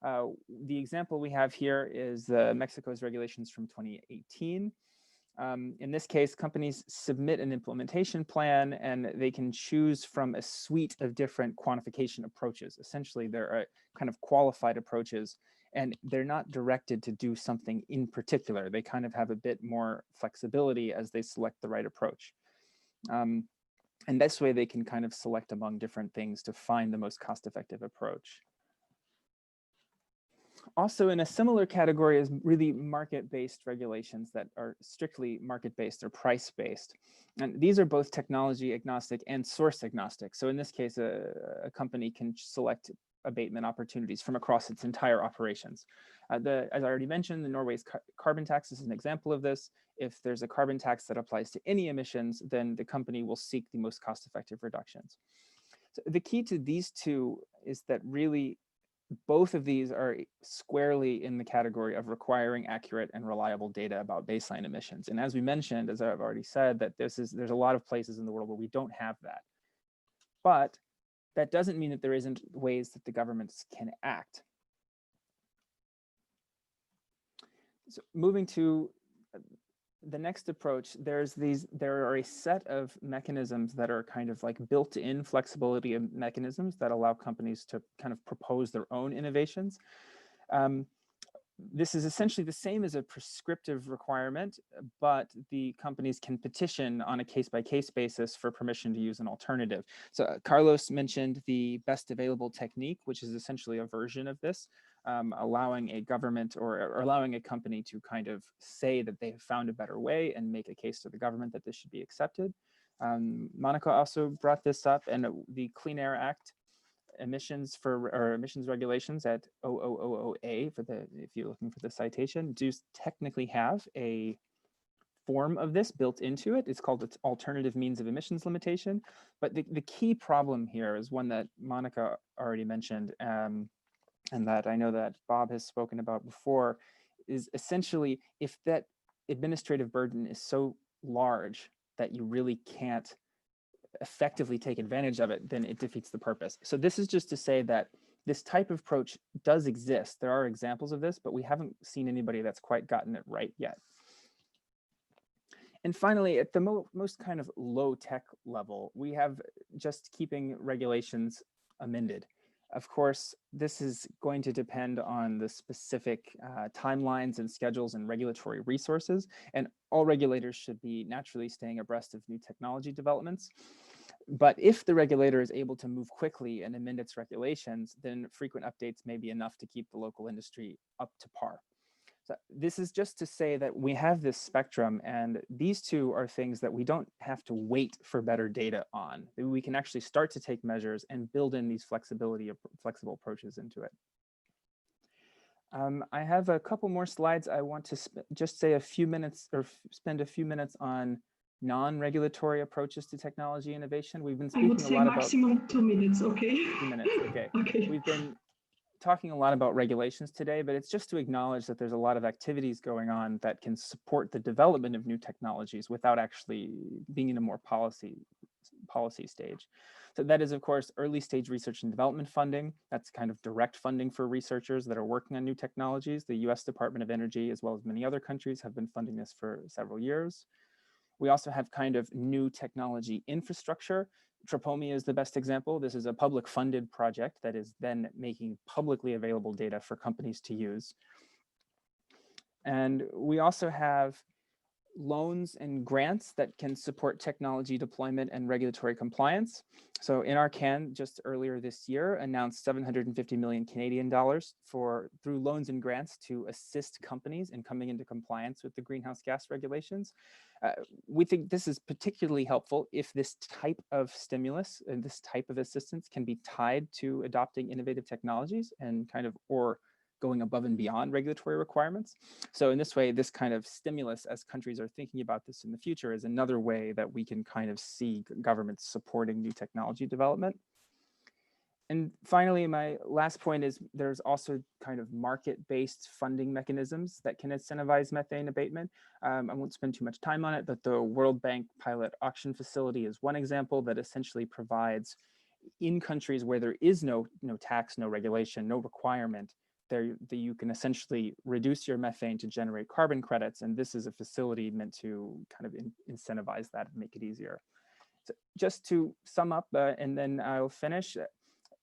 The example we have here is Mexico's regulations from 2018. In this case, companies submit an implementation plan and they can choose from a suite of different quantification approaches. Essentially, there are kind of qualified approaches and they're not directed to do something in particular. They kind of have a bit more flexibility as they select the right approach. And this way they can kind of select among different things to find the most cost-effective approach. Also in a similar category is really market-based regulations that are strictly market-based or price-based. And these are both technology agnostic and source agnostic. So in this case, a company can select abatement opportunities from across its entire operations. As I already mentioned, the Norway's carbon tax is an example of this. If there's a carbon tax that applies to any emissions, then the company will seek the most cost-effective reductions. So the key to these two is that really both of these are squarely in the category of requiring accurate and reliable data about baseline emissions. And as we mentioned, as I've already said, that there's a lot of places in the world where we don't have that. But that doesn't mean that there isn't ways that the governments can act. So moving to the next approach, there are a set of mechanisms that are kind of like built-in flexibility mechanisms that allow companies to kind of propose their own innovations. This is essentially the same as a prescriptive requirement, but the companies can petition on a case-by-case basis for permission to use an alternative. So Carlos mentioned the best available technique, which is essentially a version of this, allowing a government or allowing a company to kind of say that they have found a better way and make a case to the government that this should be accepted. Monica also brought this up, and the Clean Air Act emissions regulations at 0000A if you're looking for the citation, do technically have a form of this built into it. It's called its alternative means of emissions limitation. But the key problem here is one that Monica already mentioned, and that I know that Bob has spoken about before, is essentially if that administrative burden is so large that you really can't effectively take advantage of it, then it defeats the purpose. So this is just to say that this type of approach does exist. There are examples of this, but we haven't seen anybody that's quite gotten it right yet. And finally, at the most kind of low tech level, we have just keeping regulations amended. Of course, this is going to depend on the specific timelines and schedules and regulatory resources, and all regulators should be naturally staying abreast of new technology developments. But if the regulator is able to move quickly and amend its regulations, then frequent updates may be enough to keep the local industry up to par. So this is just to say that we have this spectrum, and these two are things that we don't have to wait for better data on. We can actually start to take measures and build in these flexible approaches into it. I have a couple more slides. I want to just say a few minutes or spend a few minutes on non-regulatory approaches to technology innovation. We've been speaking a lot about maximum 2 minutes, okay? 2 minutes, okay. Okay. We've been talking a lot about regulations today, but it's just to acknowledge that there's a lot of activities going on that can support the development of new technologies without actually being in a more policy stage. So that is, of course, early stage research and development funding. That's kind of direct funding for researchers that are working on new technologies. The US Department of Energy, as well as many other countries, have been funding this for several years. We also have kind of new technology infrastructure. Tropomi is the best example. This is a public funded project that is then making publicly available data for companies to use. And we also have loans and grants that can support technology deployment and regulatory compliance. So NRCan just earlier this year announced 750 million Canadian dollars through loans and grants to assist companies in coming into compliance with the greenhouse gas regulations. We think this is particularly helpful if this type of stimulus and this type of assistance can be tied to adopting innovative technologies and kind of, or going above and beyond regulatory requirements. So in this way, this kind of stimulus, as countries are thinking about this in the future, is another way that we can kind of see governments supporting new technology development. And finally, my last point is there's also kind of market-based funding mechanisms that can incentivize methane abatement. I won't spend too much time on it, but the World Bank Pilot Auction Facility is one example that essentially provides, in countries where there is no tax, no regulation, no requirement, you can essentially reduce your methane to generate carbon credits. And this is a facility meant to kind of incentivize that and make it easier. So just to sum up, and then I'll finish,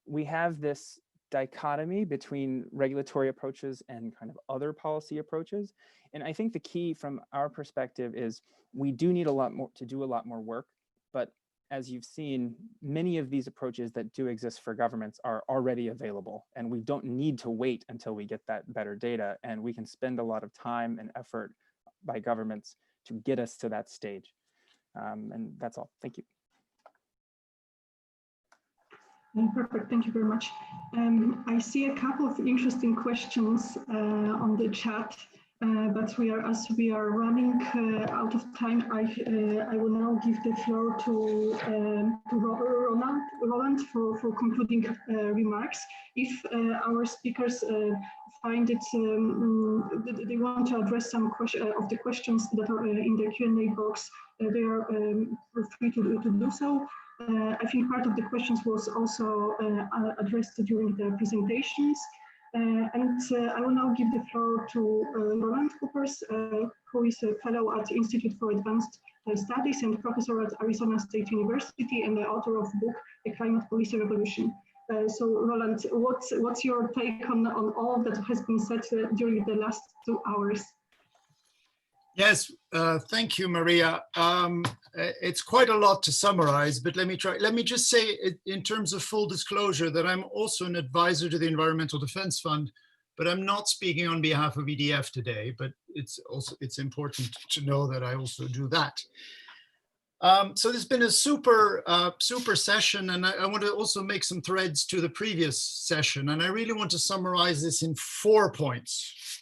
we have this dichotomy between regulatory approaches and kind of other policy approaches. And I think the key from our perspective is we do need to do a lot more work, but as you've seen, many of these approaches that do exist for governments are already available, and we don't need to wait until we get that better data, and we can spend a lot of time and effort by governments to get us to that stage. And that's all. Thank you. Perfect, thank you very much. I see a couple of interesting questions on the chat, but as we are running out of time, I will now give the floor to Roland for concluding remarks. If our speakers find it, they want to address some of the questions that are in the Q&A box, they are free to do so. I think part of the questions was also addressed during the presentations. And I will now give the floor to Roland Coopers, who is a fellow at Institute for Advanced Studies and professor at Arizona State University and the author of the book, The Climate Policy Revolution. So Roland, what's your take on all that has been said during the last 2 hours? Yes, thank you, Maria. It's quite a lot to summarize, but let me try. Let me just say, in terms of full disclosure, that I'm also an advisor to the Environmental Defense Fund, but I'm not speaking on behalf of EDF today. But it's important to know that I also do that. So there's been a super session, and I want to also make some threads to the previous session, and I really want to summarize this in 4 points.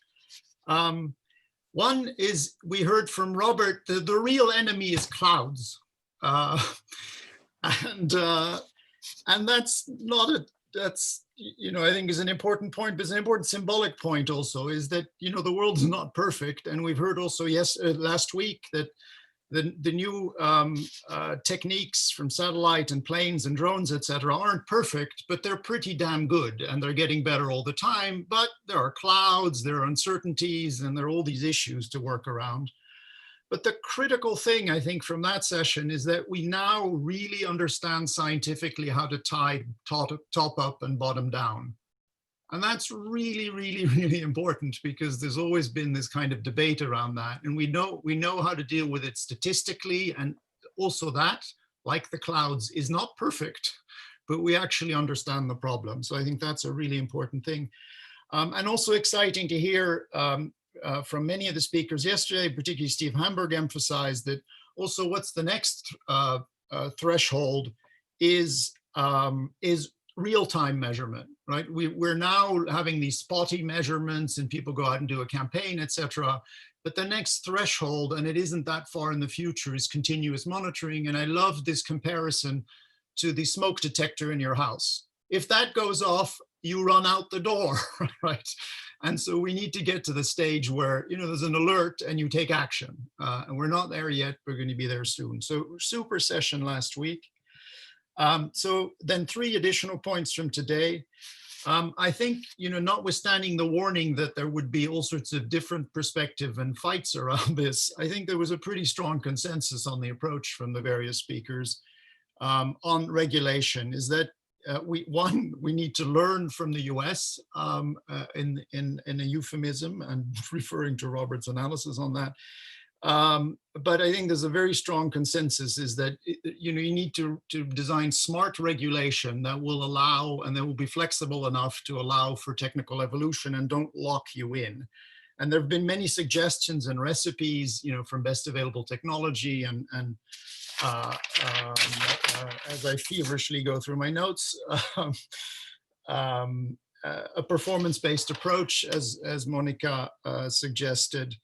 One is, we heard from Robert, the real enemy is clouds. And that's not that's, I think is an important point, but it's an important symbolic point also, is that, the world is not perfect. And we've heard also last week that the new techniques from satellite and planes and drones, etc., aren't perfect, but they're pretty damn good, and they're getting better all the time. But there are clouds, there are uncertainties, and there are all these issues to work around. But the critical thing, I think, from that session is that we now really understand scientifically how to tie top up and bottom down. And that's really, really, really important, because there's always been this kind of debate around that. And we know how to deal with it statistically, and also that, like the clouds, is not perfect, but we actually understand the problem. So I think that's a really important thing. And also exciting to hear from many of the speakers yesterday, particularly Steve Hamburg, emphasized that also what's the next threshold is real-time measurement, right? We're now having these spotty measurements and people go out and do a campaign, etc. But the next threshold, and it isn't that far in the future, is continuous monitoring. And I love this comparison to the smoke detector in your house. If that goes off, you run out the door, right? And so we need to get to the stage where, there's an alert and you take action. And we're not there yet, we're going to be there soon. So super session last week. So then 3 additional points from today. I think, notwithstanding the warning that there would be all sorts of different perspective and fights around this, I think there was a pretty strong consensus on the approach from the various speakers on regulation, is that we need to learn from the US in a euphemism, and referring to Robert's analysis on that. But I think there's a very strong consensus, is that you need to design smart regulation that will allow, and that will be flexible enough to allow for technical evolution and don't lock you in. And there have been many suggestions and recipes, from best available technology, and as I feverishly go through my notes, a performance-based approach, as Monica suggested.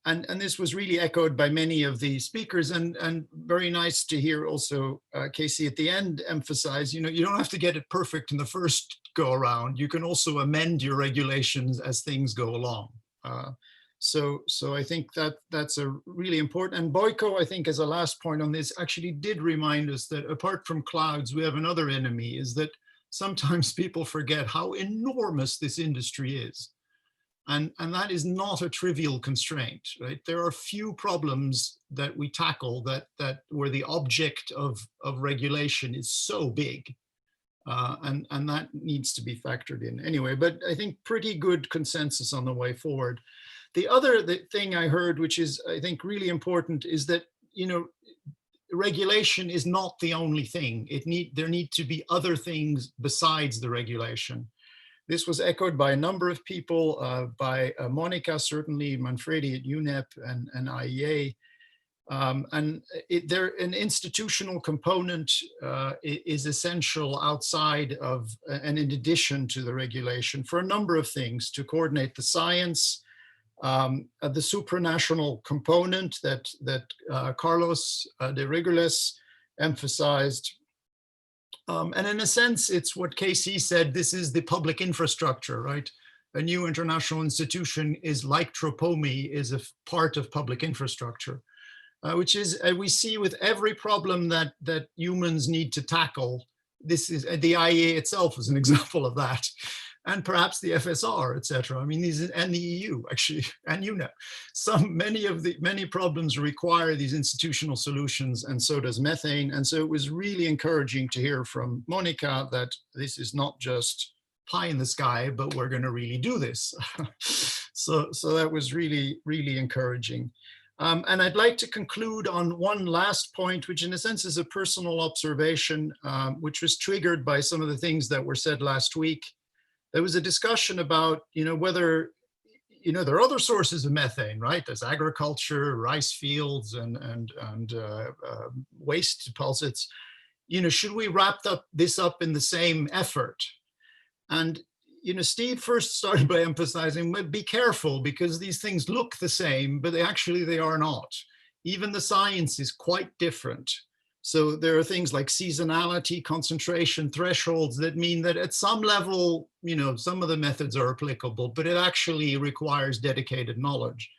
And this was really echoed by many of the speakers, and very nice to hear also Casey at the end emphasize, you don't have to get it perfect in the first go around. You can also amend your regulations as things go along. So I think that's a really important. And Boyko, I think, as a last point on this, actually did remind us that apart from clouds, we have another enemy, is that sometimes people forget how enormous this industry is. And that is not a trivial constraint, right? There are few problems that we tackle that where the object of regulation is so big. And that needs to be factored in anyway, but I think pretty good consensus on the way forward. The other thing I heard, which is I think really important, is that, regulation is not the only thing. There need to be other things besides the regulation. This was echoed by a number of people, by Monica, certainly, Manfredi at UNEP and IEA. An institutional component is essential outside of and in addition to the regulation for a number of things: to coordinate the science, the supranational component that Carlos de Regules emphasized. And in a sense, it's what KC said, this is the public infrastructure, right? A new international institution is like Tropomi, is a part of public infrastructure. Which is, we see with every problem that humans need to tackle. This is the IEA itself is an example of that, and perhaps the FSR, etc. I mean, these and the EU actually, and UNEP. Many problems require these institutional solutions, and so does methane. And so it was really encouraging to hear from Monica that this is not just pie in the sky, but we're going to really do this. So that was really, really encouraging. And I'd like to conclude on one last point, which in a sense is a personal observation, which was triggered by some of the things that were said last week. There was a discussion about, whether, there are other sources of methane, right? There's agriculture, rice fields, and waste deposits. Should we wrap this up in the same effort? And Steve first started by emphasizing, be careful, because these things look the same, but they are not. Even the science is quite different. So there are things like seasonality, concentration, thresholds that mean that at some level, some of the methods are applicable, but it actually requires dedicated knowledge.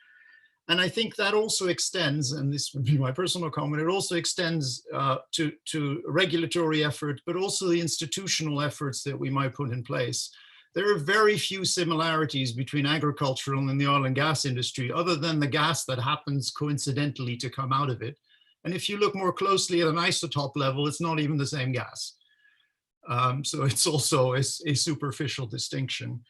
And I think that also extends, and this would be my personal comment, it also extends to regulatory effort, but also the institutional efforts that we might put in place. There are very few similarities between agricultural and the oil and gas industry, other than the gas that happens coincidentally to come out of it. And if you look more closely at an isotope level, it's not even the same gas. So it's also a superficial distinction.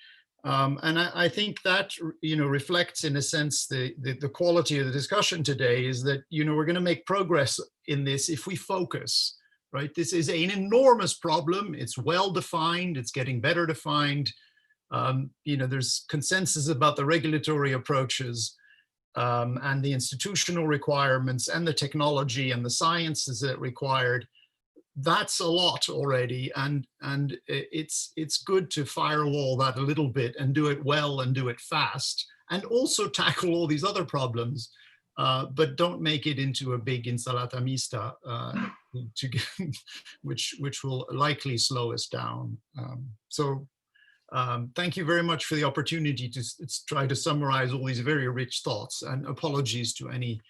And I think that reflects, in a sense, the quality of the discussion today is that we're going to make progress in this if we focus. Right, this is an enormous problem. It's well defined. It's getting better defined. There's consensus about the regulatory approaches and the institutional requirements and the technology and the sciences that required. That's a lot already, and it's good to firewall that a little bit and do it well and do it fast, and also tackle all these other problems. But don't make it into a big insalata mista, which will likely slow us down. Thank you very much for the opportunity to try to summarize all these very rich thoughts, and apologies to any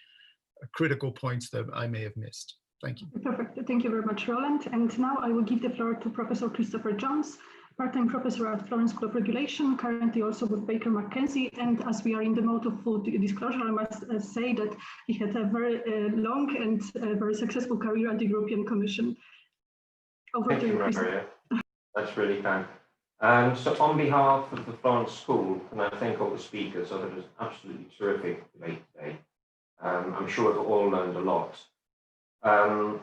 critical points that I may have missed. Thank you. Perfect. Thank you very much, Roland. And now I will give the floor to Professor Christopher Jones, part-time professor at Florence School of Regulation, currently also with Baker McKenzie. And as we are in the mode of full disclosure, I must say that he had a very long and very successful career at the European Commission. Thank you, Maria. That's really kind. So on behalf of the Florence School, can I thank all the speakers? I thought it was absolutely terrific debate today. I'm sure we've all learned a lot. I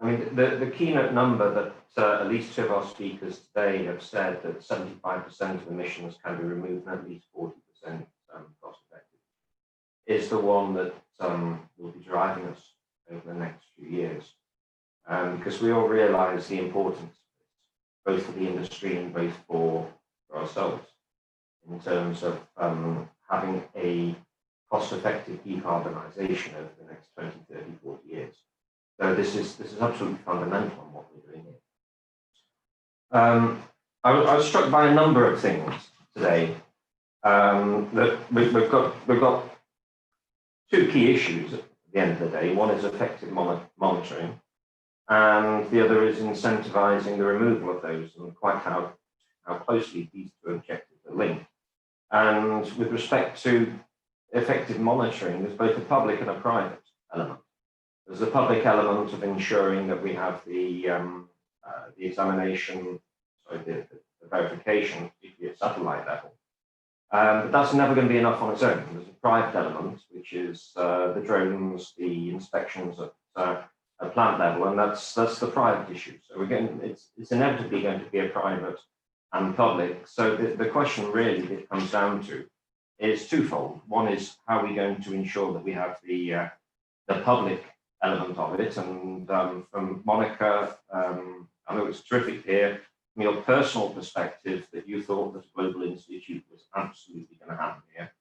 mean, the keynote number that at least two of our speakers today have said that 75% of emissions can be removed and at least 40% cost effective is the one that will be driving us over the next few years. Because we all realize the importance of this, both for the industry and both for ourselves, in terms of having a cost-effective decarbonization over the next 20, 30, 40 years. So this is absolutely fundamental on what we're doing here. I was struck by a number of things today. That we've got two key issues at the end of the day. One is effective monitoring, and the other is incentivizing the removal of those, and quite how closely these two objectives are linked. And with respect to effective monitoring, there's both a public and a private element. There's the public element of ensuring that we have the examination, the verification, particularly at satellite level. But that's never going to be enough on its own. There's a private element, which is the drones, the inspections at plant level, and that's the private issue. So again, it's inevitably going to be a private and public. So the question really that it comes down to is twofold. One is how are we going to ensure that we have the public element of it, and from Monica, I know it's terrific here from your personal perspective that you thought that a global institute was absolutely going to happen here,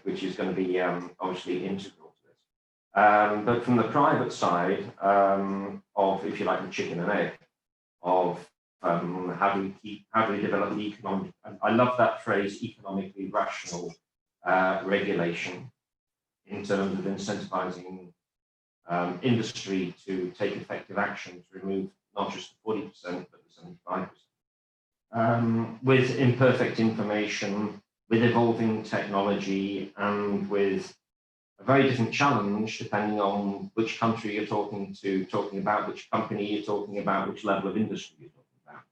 which is going to be obviously integral to this. But from the private side of, if you like, the chicken and egg of how do we develop the economic, I love that phrase, economically rational regulation in terms of incentivizing industry to take effective action to remove not just the 40%, but the 75%. With imperfect information, with evolving technology, and with a very different challenge depending on which country you're talking about, which company you're talking about, which level of industry you're talking about.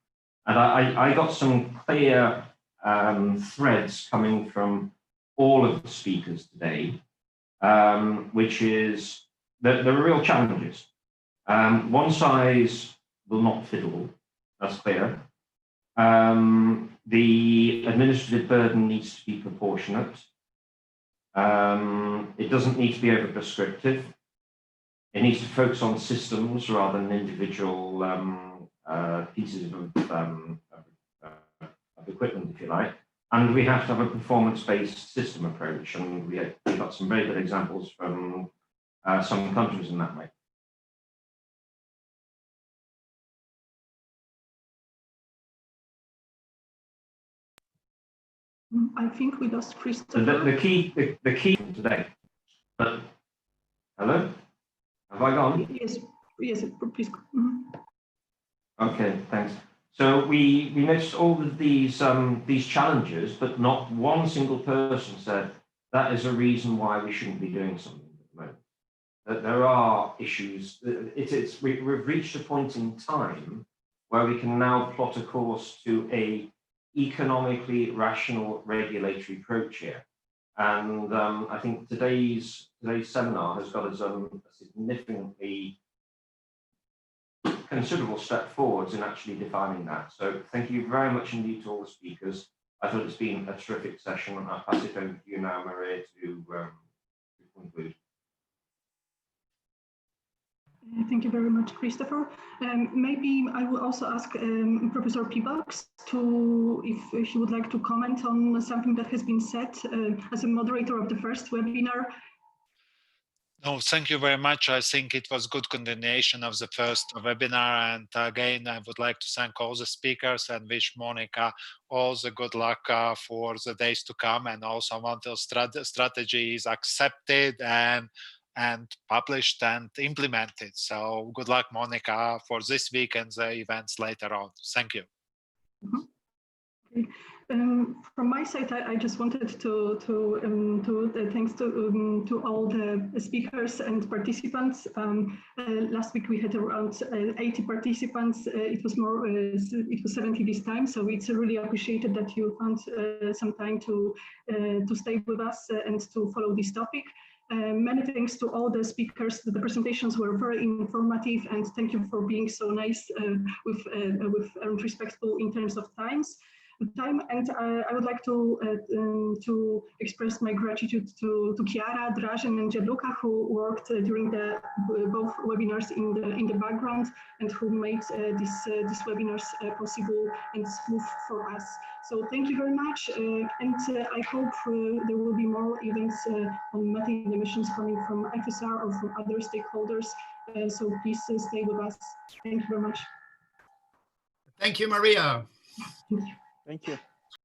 And I got some clear threads coming from all of the speakers today, which is that there are real challenges. One size will not fit all, that's clear. The administrative burden needs to be proportionate. It doesn't need to be over prescriptive. It needs to focus on systems rather than individual pieces of equipment, if you like. And we have to have a performance-based system approach. And we got some very good examples from some countries in that way. I think we lost Christopher. The key today. But hello, have I gone? Yes, please. Okay, thanks. So we noticed all of these challenges, but not one single person said that is a reason why we shouldn't be doing something at the moment. That there are issues. We've reached a point in time where we can now plot a course to a economically rational regulatory approach here. And I think today's seminar has got us a significantly considerable step forwards in actually defining that. So thank you very much indeed to all the speakers. I thought it's been a terrific session. I'll pass it over to you now, Maria, to conclude. Thank you very much, Christopher. Maybe I will also ask Professor Pivax if he would like to comment on something that has been said as a moderator of the first webinar. No, thank you very much. I think it was good continuation of the first webinar. And again, I would like to thank all the speakers and wish Monica all the good luck for the days to come. And also until strategy is accepted and published and implemented. So good luck, Monica, for this week and the events later on. Thank you. Okay. From my side, I just wanted to thanks to all the speakers and participants. Last week we had around 80 participants. It was 70 this time. So it's really appreciated that you found some time to stay with us and to follow this topic. Many thanks to all the speakers. The presentations were very informative, and thank you for being so nice and respectful in terms of time. And I would like to express my gratitude to Chiara, Dražen, and Gianluca, who worked during both webinars in the background and who made these webinars possible and smooth for us. So thank you very much, and I hope there will be more events on methane emissions coming from FSR or from other stakeholders. So please stay with us. Thank you very much. Thank you, Maria. Thank you. Thank you.